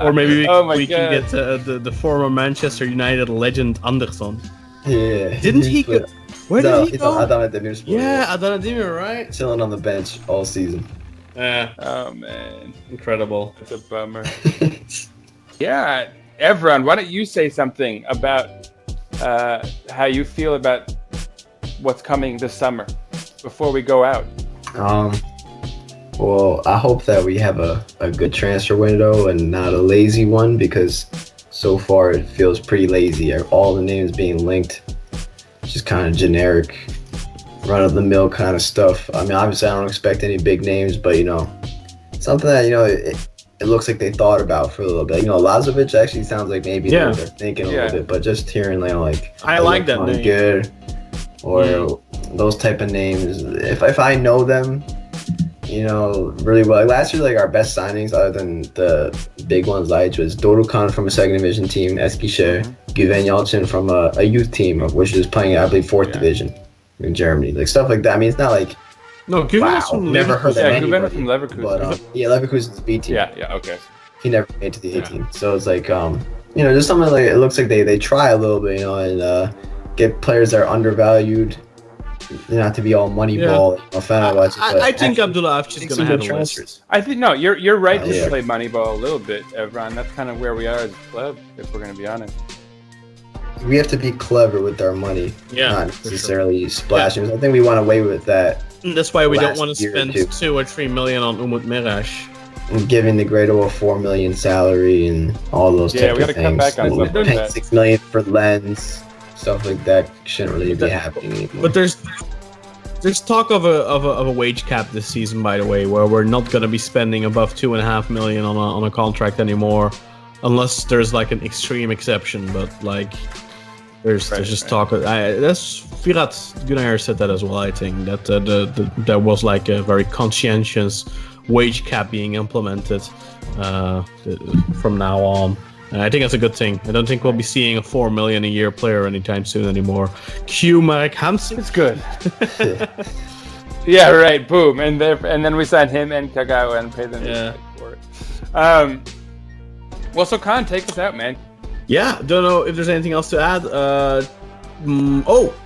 Or maybe we can get the former Manchester United legend Anderson. Yeah. Didn't he go? Where did he go? Adana Demirspor. Yeah, Adana Demir, right? Chilling on the bench all season. Oh man, incredible. It's a bummer. Yeah, Evran, why don't you say something about how you feel about what's coming this summer before we go out? Well, I hope that we have a good transfer window and not a lazy one, because so far it feels pretty lazy. All the names being linked, just kind of generic, run-of-the-mill kind of stuff. I mean, obviously I don't expect any big names, but something that it looks like they thought about for a little bit. Lazovic actually sounds like maybe they're thinking a little bit, but just hearing I like that name. Good, or those type of names. If I know them, really well. Last year, our best signings, other than the big ones, was Dorukan from a second division team, Eskişehir, Güven Yalçın from a youth team, which is playing, I believe, fourth division in Germany, stuff like that. I mean, it's not like Güven never heard of anybody. From Leverkusen. But Leverkusen's B team. Yeah, okay. He never made to the A team, so it's just something it looks like they try a little bit, and get players that are undervalued. Not to be all Moneyball. I think Abdullah Avci is going to have transfers. I think you're right to play Moneyball a little bit, Evran. That's kind of where we are as a club, if we're going to be honest. We have to be clever with our money, not necessarily splashing. I think we went away with that. And that's why we don't want to spend 2 or 3 million on Umut Merash. And giving the Grado a 4 million salary and all those type of things. Cut back on We're paying 6 million for Lens. Stuff like that shouldn't really be happening anymore. But There's talk of a wage cap this season, by the way, where we're not going to be spending above $2.5 million on a contract anymore, unless there's like an extreme exception. But like, there's just talk. That's Virat Gunnar said that as well. I think that there was like a very conscientious wage cap being implemented from now on. And I think that's a good thing. I don't think we'll be seeing a $4 million a year player anytime soon anymore. Cue Marek Hensey. It's good. Yeah, right. Boom, and then we signed him and Kagawa and paid them for it. Well, so Kaan, take us out, man. Yeah, don't know if there's anything else to add.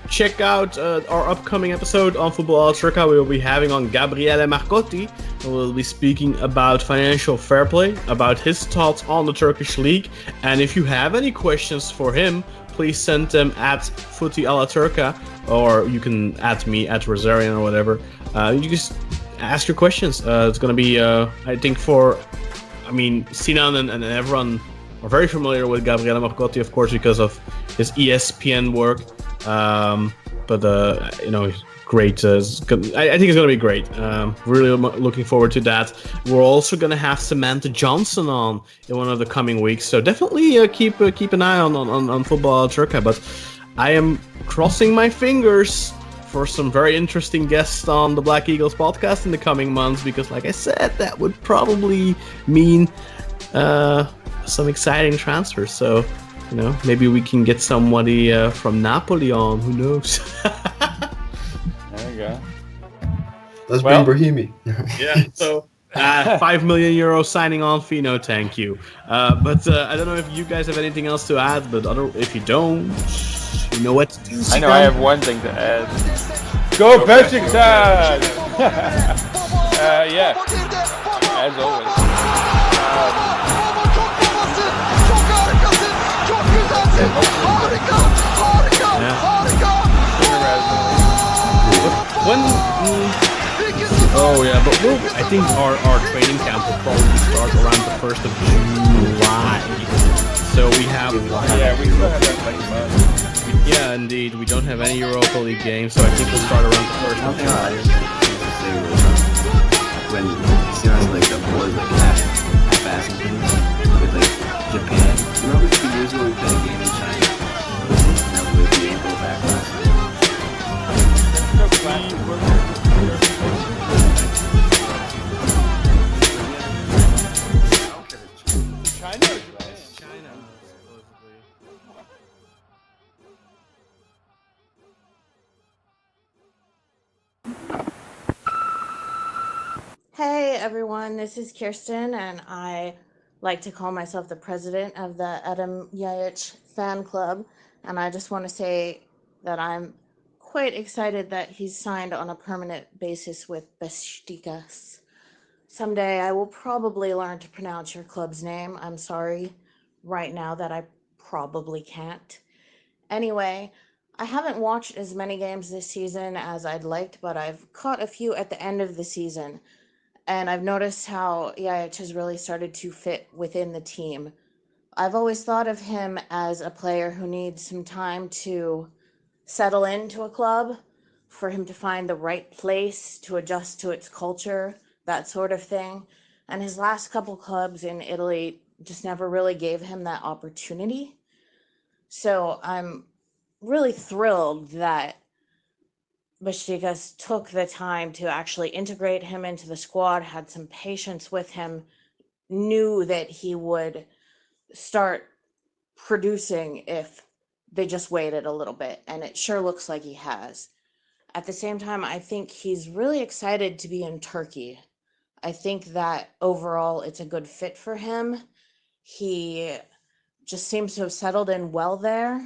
Check out our upcoming episode on Football Turkey. We will be having on Gabriele Marcotti. We'll be speaking about financial fair play, about his thoughts on the Turkish league. And if you have any questions for him, please send them at Footy Alla Turca, or you can at me at Rosarian or whatever. You just ask your questions. It's going to be, I think, Sinan and Evran are very familiar with Gabriele Marcotti, of course, because of his ESPN work. Great. I think it's going to be great. Really looking forward to that. We're also going to have Samantha Johnson on in one of the coming weeks, so definitely keep an eye on Football Turkey. But I am crossing my fingers for some very interesting guests on the Black Eagles podcast in the coming months, because, like I said, that would probably mean some exciting transfers. So, maybe we can get somebody from Napoli on. Who knows? There you go. Let's bring Brahimi. Yeah. So, €5 million signing on fee. No, thank you. But I don't know if you guys have anything else to add. But if you don't, you know what to do. I know I have one thing to add. Go Beşiktaş! Yeah. As always. I think our training camp will probably start around the 1st of July. So we have... Yeah, we still have that late month. Yeah, indeed. We don't have any Europa League games, so I think we'll start around the 1st of July. When Sinan's like the boys like half-assing things with like Japan. Remember 2 years ago we played a game in China? And with the ankle backlash. Hey everyone, this is Kirsten, and I like to call myself the president of the Ljajic fan club, and I just want to say that I'm quite excited that he's signed on a permanent basis with Beşiktaş. Someday I will probably learn to pronounce your club's name. I'm sorry right now that I probably can't. Anyway, I haven't watched as many games this season as I'd liked, but I've caught a few at the end of the season. And I've noticed how Ljajic has really started to fit within the team. I've always thought of him as a player who needs some time to settle into a club, for him to find the right place, to adjust to its culture, that sort of thing. And his last couple clubs in Italy just never really gave him that opportunity. So I'm really thrilled that Beşiktaş took the time to actually integrate him into the squad, had some patience with him, knew that he would start producing if they just waited a little bit, and it sure looks like he has. At the same time, I think he's really excited to be in Turkey. I think that overall it's a good fit for him. He just seems to have settled in well there.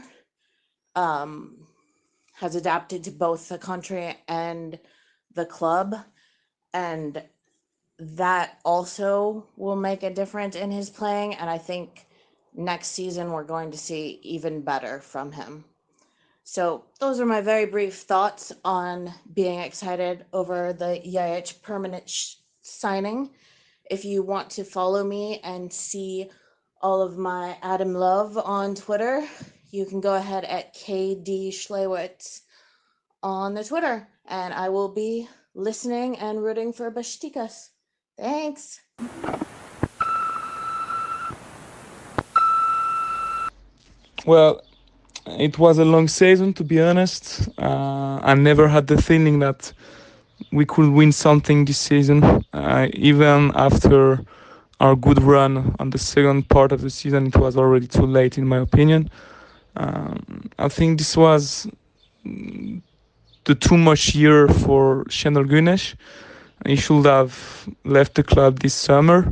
Has adapted to both the country and the club, and that also will make a difference in his playing, and I think next season we're going to see even better from him. So those are my very brief thoughts on being excited over the Ljajic permanent signing. If you want to follow me and see all of my Adam love on Twitter, you can go ahead at KD Schlewitz on the Twitter. and I will be listening and rooting for Beşiktaş. Thanks. Well, it was a long season, to be honest. I never had the feeling that we could win something this season, even after our good run on the second part of the season. It was already too late, in my opinion. I think this was the too much year for Şenol Güneş. He should have left the club this summer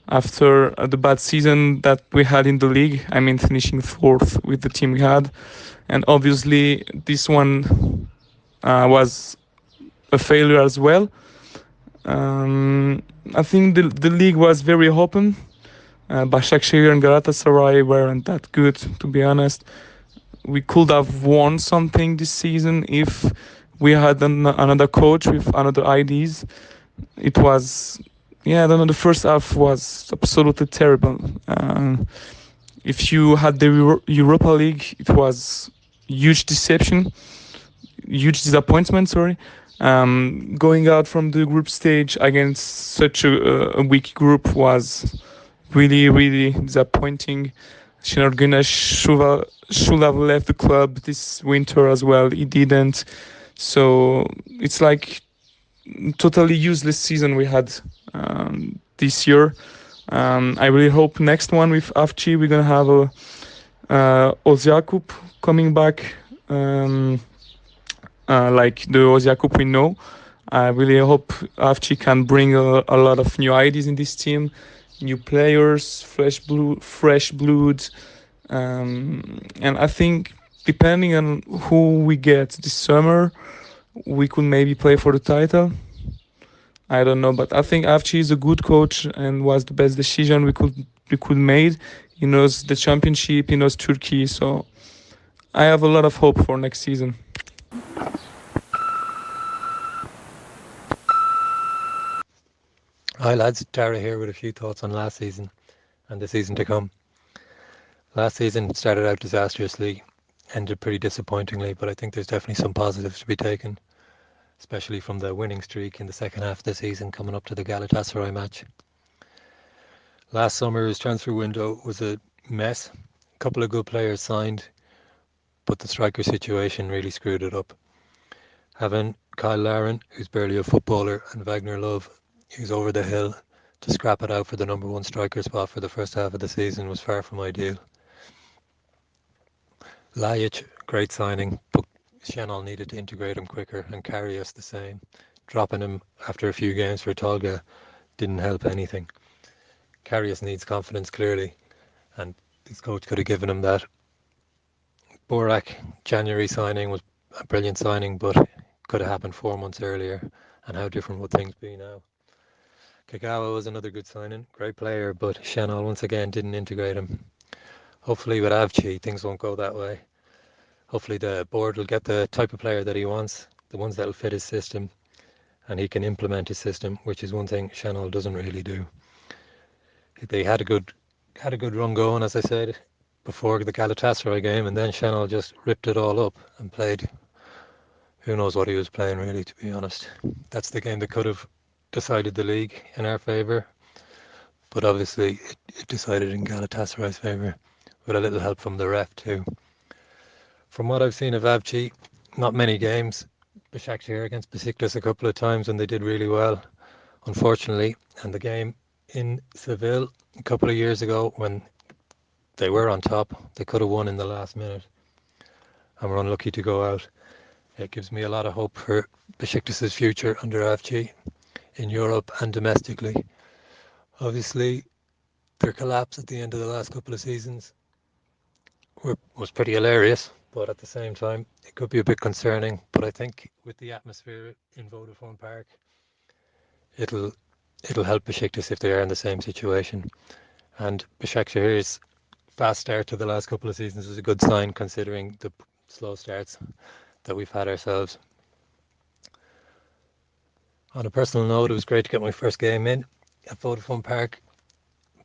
after the bad season that we had in the league. I mean, finishing fourth with the team we had. And obviously, this one was a failure as well. I think the league was very open. Başakşehir and Galatasaray weren't that good, to be honest. We could have won something this season if we had another coach with another ideas. It was, I don't know, the first half was absolutely terrible. If you had the Europa League, it was huge disappointment, sorry. Going out from the group stage against such a weak group was really, really disappointing. Şenol Güneş should have left the club this winter as well. He didn't. So it's like totally useless season we had this year. I really hope next one with Avci we're gonna have a Oziakup coming back, like the Oziakup we know. I really hope Avci can bring a lot of new ideas in this team, new players, fresh blood, and I think depending on who we get this summer, we could maybe play for the title. I don't know, but I think Avci is a good coach and was the best decision we could made. He knows the championship, he knows Turkey, so I have a lot of hope for next season. Hi lads, Dara here with a few thoughts on last season and the season to come. Last season started out disastrously, ended pretty disappointingly, but I think there's definitely some positives to be taken, especially from the winning streak in the second half of the season coming up to the Galatasaray match. Last summer's transfer window was a mess. A couple of good players signed, but the striker situation really screwed it up. Having Kyle Larin, who's barely a footballer, and Wagner Love, who's over the hill, to scrap it out for the number one striker spot for the first half of the season was far from ideal. Ljajic, great signing, but Şenol needed to integrate him quicker and carry us the same. Dropping him after a few games for Tolga didn't help anything. Karius needs confidence clearly, and his coach could have given him that. Borak, January signing, was a brilliant signing, but could have happened 4 months earlier, and how different would things be now? Kagawa was another good signing, great player, but Şenol once again didn't integrate him. Hopefully with Avci things won't go that way. Hopefully the board will get the type of player that he wants, the ones that will fit his system, and he can implement his system, which is one thing Şenol doesn't really do. They had a good run going, as I said, before the Galatasaray game, and then Şenol just ripped it all up and played. Who knows what he was playing, really, to be honest. That's the game that could have decided the league in our favour, but obviously it decided in Galatasaray's favour, with a little help from the ref too. From what I've seen of Avci, not many games. Başakşehir against Beşiktaş a couple of times when they did really well, unfortunately, and the game in Seville a couple of years ago when they were on top, they could have won in the last minute and were unlucky to go out. It gives me a lot of hope for Beşiktaş's future under Avci in Europe and domestically. Obviously, their collapse at the end of the last couple of seasons was pretty hilarious, but at the same time, it could be a bit concerning. But I think with the atmosphere in Vodafone Park, it'll help Beşiktaş if they are in the same situation. And Başakşehir's fast start to the last couple of seasons was a good sign, considering the slow starts that we've had ourselves. On a personal note, it was great to get my first game in at Vodafone Park.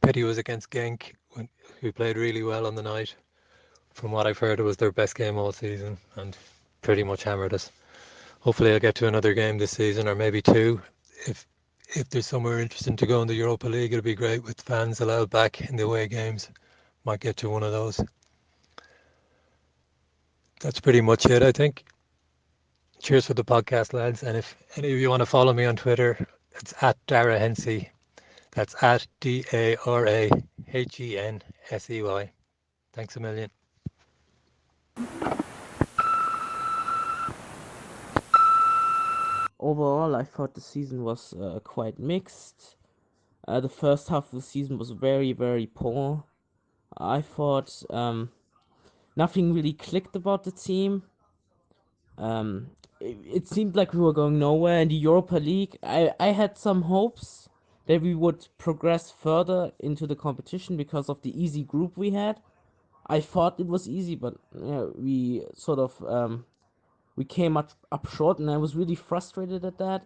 Pity was against Genk, who played really well on the night. From what I've heard, it was their best game all season and pretty much hammered us. hopefully I'll get to another game this season, or maybe two. If there's somewhere interesting to go in the Europa League, it'll be great with fans allowed back in the away games. Might get to one of those. That's pretty much it, I think. Cheers for the podcast, lads. And if any of you want to follow me on Twitter, it's at Dara Hensey. That's at DARAHENSEY. Thanks a million. Overall, I thought the season was quite mixed. The first half of the season was very, very poor. I thought nothing really clicked about the team. It seemed like we were going nowhere in the Europa League. I had some hopes that we would progress further into the competition because of the easy group we had. I thought it was easy, but we sort of we came up short, and I was really frustrated at that.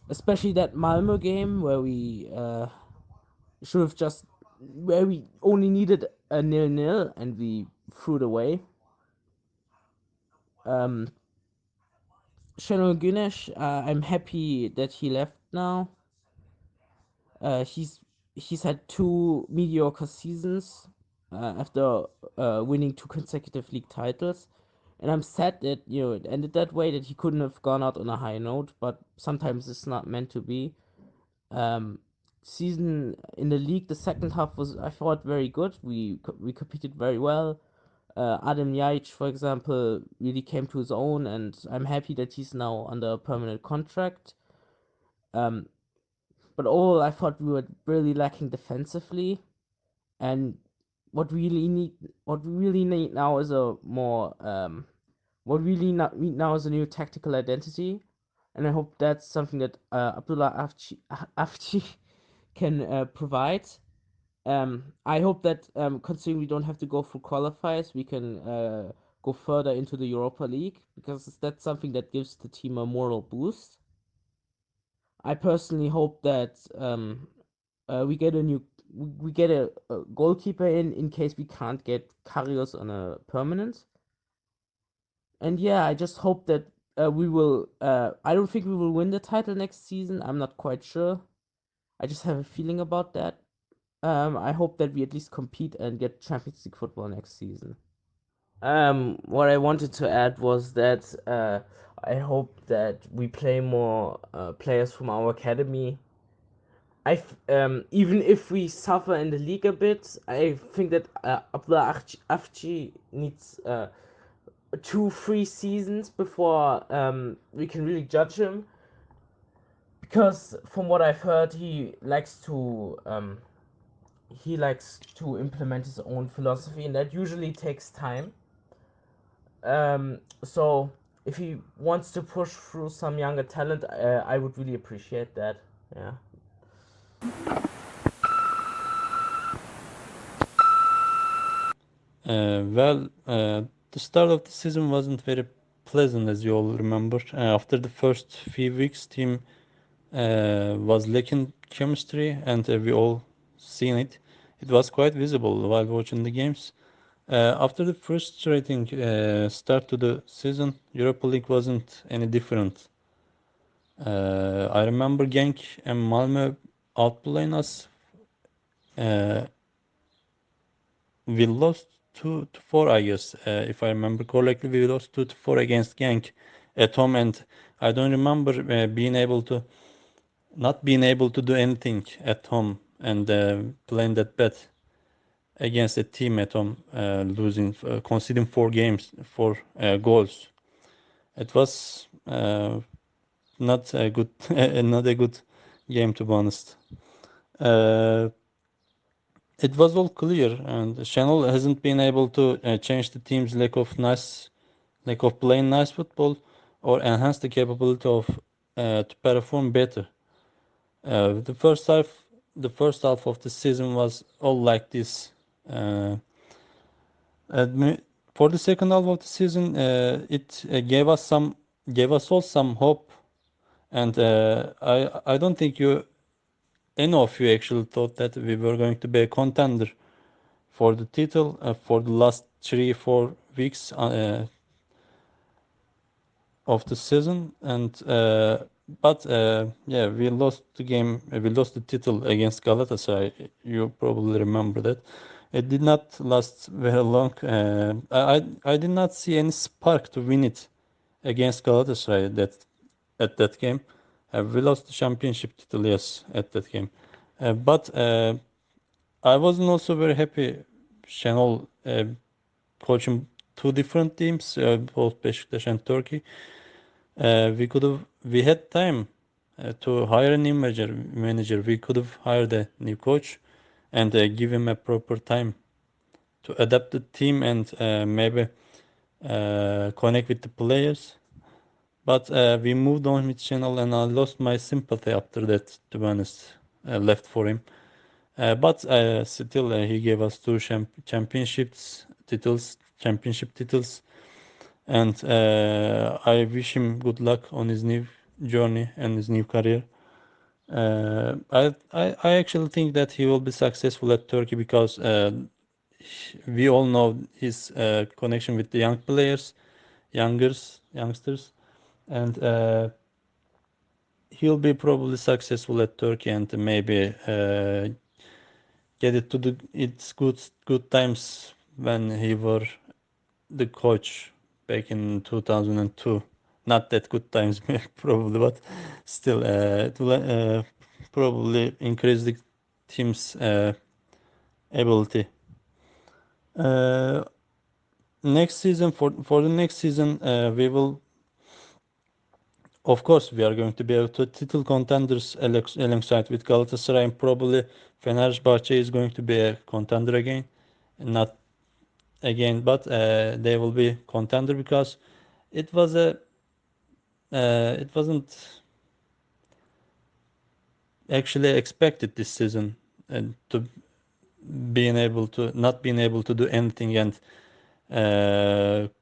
Especially that Malmo game where we should have just where we only needed a 0-0 and we threw it away. Şenol Güneş, I'm happy that he left now. He's had 2 mediocre seasons after winning 2 consecutive league titles, and I'm sad that it ended that way. That he couldn't have gone out on a high note, but sometimes it's not meant to be. Season in the league, the second half was, I thought, very good. We competed very well. Ljajic, for example, really came to his own, and I'm happy that he's now under a permanent contract. But overall, I thought we were really lacking defensively, and what we really need now is a more what we really need now is a new tactical identity, and I hope that's something that Abdullah Avci can provide. I hope that considering we don't have to go through qualifiers, we can go further into the Europa League, because that's something that gives the team a moral boost. I personally hope that we get a goalkeeper in case we can't get Karius on a permanent. And yeah, I just hope that we will. I don't think we will win the title next season. I'm not quite sure. I just have a feeling about that. I hope that we at least compete and get Champions League football next season. What I wanted to add was that I hope that we play more players from our academy. Even if we suffer in the league a bit, I think that Abdullah Avci needs 2-3 seasons before we can really judge him. Because from what I've heard, he likes to implement his own philosophy, and that usually takes time. So if he wants to push through some younger talent, I would really appreciate that. Yeah. The start of the season wasn't very pleasant, as you all remember. After the first few weeks, team was lacking chemistry, and we all seen it. It was quite visible while watching the games. After the frustrating start to the season, Europa League wasn't any different. I remember Genk and Malmö outplaying us. We lost 2-4, I guess. If I remember correctly, we lost 2-4 against Genk at home, and I don't remember not being able to do anything at home and playing that bad against a team at home, losing, conceding 4 goals. It was not a good, not a good game, to be honest. It was all clear, and Şenol hasn't been able to change the team's lack of playing nice football or enhance the capability of to perform better. The first half of the season was all like this. For the second half of the season, it gave us all some hope, and I don't think any of you actually thought that we were going to be a contender for the title for the last 3-4 weeks of the season, and but yeah, we lost the game. We lost the title against Galatasaray. You probably remember that. It did not last very long. I did not see any spark to win it against Galatasaray at that game. We lost the championship title, yes, at that game. But I wasn't also very happy Şenol coaching two different teams, both Beşiktaş and Turkey. We had time to hire a new manager. We could have hired a new coach and give him a proper time to adapt the team and maybe connect with the players. But we moved on with Şenol, and I lost my sympathy after that, to be honest. Left for him. But still, he gave us two championship titles, and I wish him good luck on his new journey and his new career. I actually think that he will be successful at Turkey because we all know his connection with the young players, youngsters, and he'll be probably successful at Turkey and maybe get it to its good times when he were the coach back in 2002. Not that good times probably, but still it will probably increase the team's ability. Next season, for the next season, we will, of course, we are going to be able to title contenders alongside with Galatasaray, and probably Fenerbahçe is going to be a contender again, not again, but they will be contender because it wasn't actually expected this season to not being able to do anything and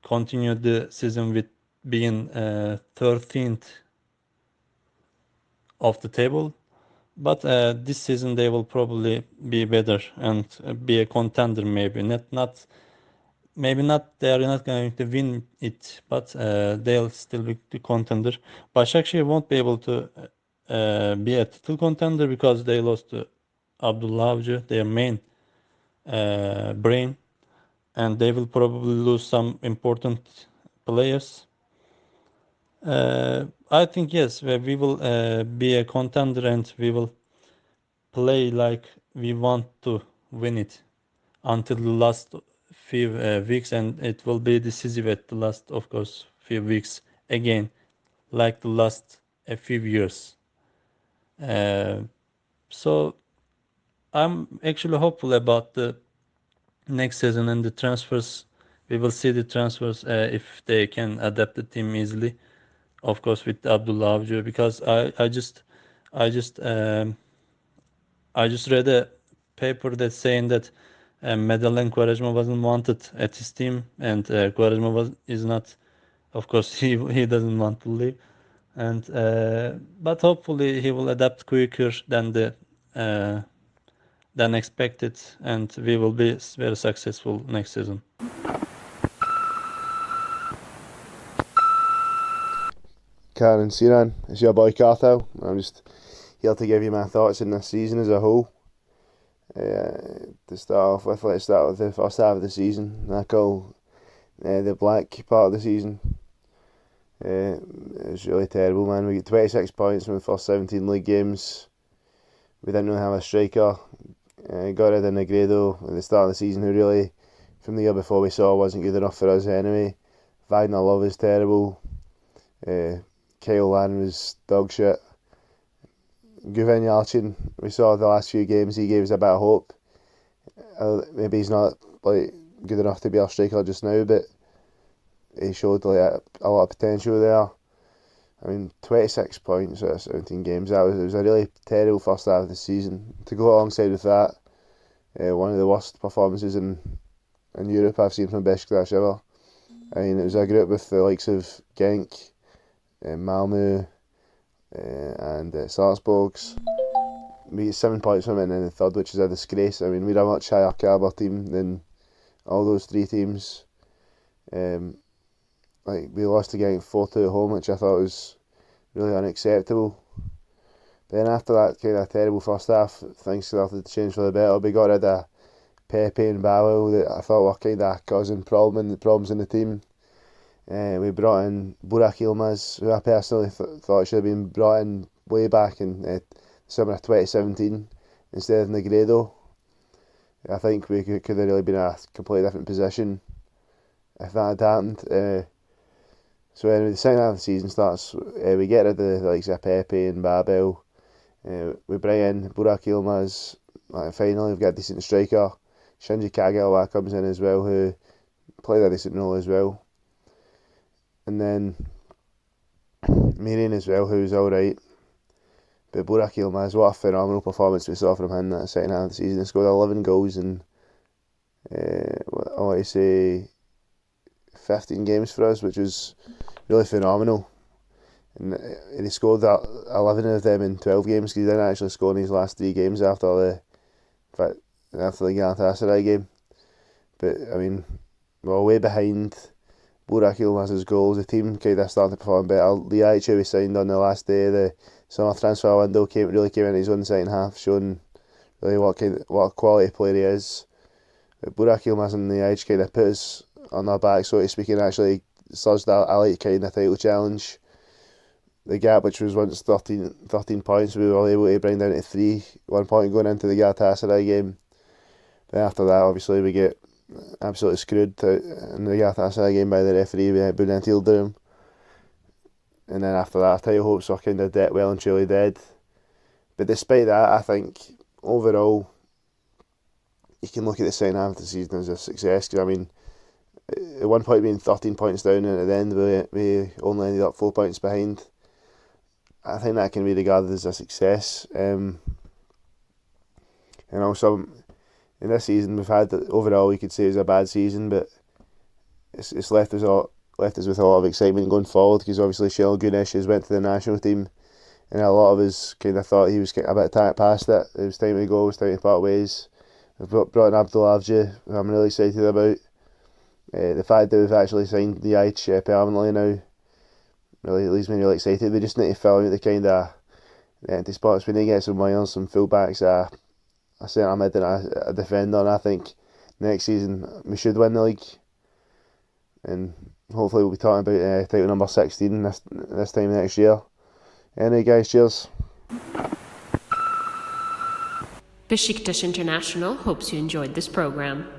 continue the season with being 13th of the table. But this season they will probably be better and be a contender. Maybe not. They are not going to win it, but they'll still be the contender. Başakşehir won't be able to be a title contender because they lost to Abdullah Avci, their main brain, and they will probably lose some important players. I think yes, we will be a contender and we will play like we want to win it until the last few weeks, and it will be decisive at the last, of course, few weeks again, like the last few years. So I'm actually hopeful about the next season and the transfers. We will see the transfers if they can adapt the team easily. Of course, with Abdullah Avcı, because I just read a paper that's saying that Medellin Quaresma wasn't wanted at his team, and Quaresma is not. Of course, he doesn't want to leave, and but hopefully he will adapt quicker than expected, and we will be very successful next season. Kaan and Sinan, it's your boy Kartal. I'm just here to give you my thoughts on this season as a whole. To start off with, let's start with the first half of the season. I call the black part of the season. It was really terrible, man. We get 26 points from the first 17 league games. We didn't really have a striker. Got rid of Negredo at the start of the season, who really, from the year before, we saw wasn't good enough for us anyway. Wagner Love is terrible. Kyle Lan was dog shit. Yasin, we saw the last few games, he gave us a bit of hope. Maybe he's not like good enough to be our striker just now, but he showed like a lot of potential there. I mean, 26 points out of 17 games. It was a really terrible first half of the season. To go alongside with that, one of the worst performances in Europe I've seen from Beşiktaş ever. I mean, it was a group with the likes of Genk, Malmö, and Salzburg's. We get 7 points from it in the third, which is a disgrace. I mean, we're a much higher calibre team than all those three teams. like we lost the game 4-2 at home, which I thought was really unacceptable. Then after that kind of terrible first half, things started to change for the better. We got rid of Pepe and Bowell that I thought were kind of causing problems in the team. We brought in Burak Yilmaz, who I personally thought should have been brought in way back in summer of 2017 instead of Negredo. I think we could have really been in a completely different position if that had happened. So anyway, the second half of the season starts. We get rid of the likes of Pepe and Babel. We bring in Burak Yilmaz. Finally, we've got a decent striker. Shinji Kagawa comes in as well, who played a decent role as well. And then Miriam as well, who's alright. But Burak Yilmaz, what a phenomenal performance we saw from him in that second half of the season. He scored 11 goals in, I want to say, 15 games for us, which was really phenomenal. And he scored 11 of them in 12 games, because he didn't actually score in his last 3 games after the Galatasaray game. But, I mean, we're way behind Burak Yilmaz's goals. The team kind of started to perform better. Ljajic, who we signed on the last day of the summer transfer window, came in his own second half, showing really what quality player he is. But Burak Yilmaz and Ljajic kind of put us on our back, so to speak, and actually surged a light kind of title challenge. The gap, which was once 13 points, we were able to bring down to 3, 1 point going into the Galatasaray game. Then after that, obviously, we get absolutely screwed in the Galatasaray game by the referee. We had Bülent Yıldırım. And then after that, our title hopes were kind of well and truly dead. But despite that, I think overall, you can look at the second half of the season as a success. Because I mean, at one point being 13 points down, and at the end we only ended up 4 points behind. I think that can be regarded as a success. And also, in this season, we've had overall we could say it was a bad season, but it's left us with a lot of excitement going forward, because obviously Shell Gunesh has went to the national team, and a lot of us kind of thought he was a bit past it. It was time to go. It was time to part ways. We've brought in Avci, who I'm really excited about. The fact that we've actually signed Ljajic permanently now really leaves me really excited. We just need to fill out the kind of empty spots. We need to get some wingers, some fullbacks, a centre mid and a defender, and I think next season we should win the league. And hopefully we'll be talking about title number 16 this time next year. Anyway guys, cheers. Beşiktaş International hopes you enjoyed this program.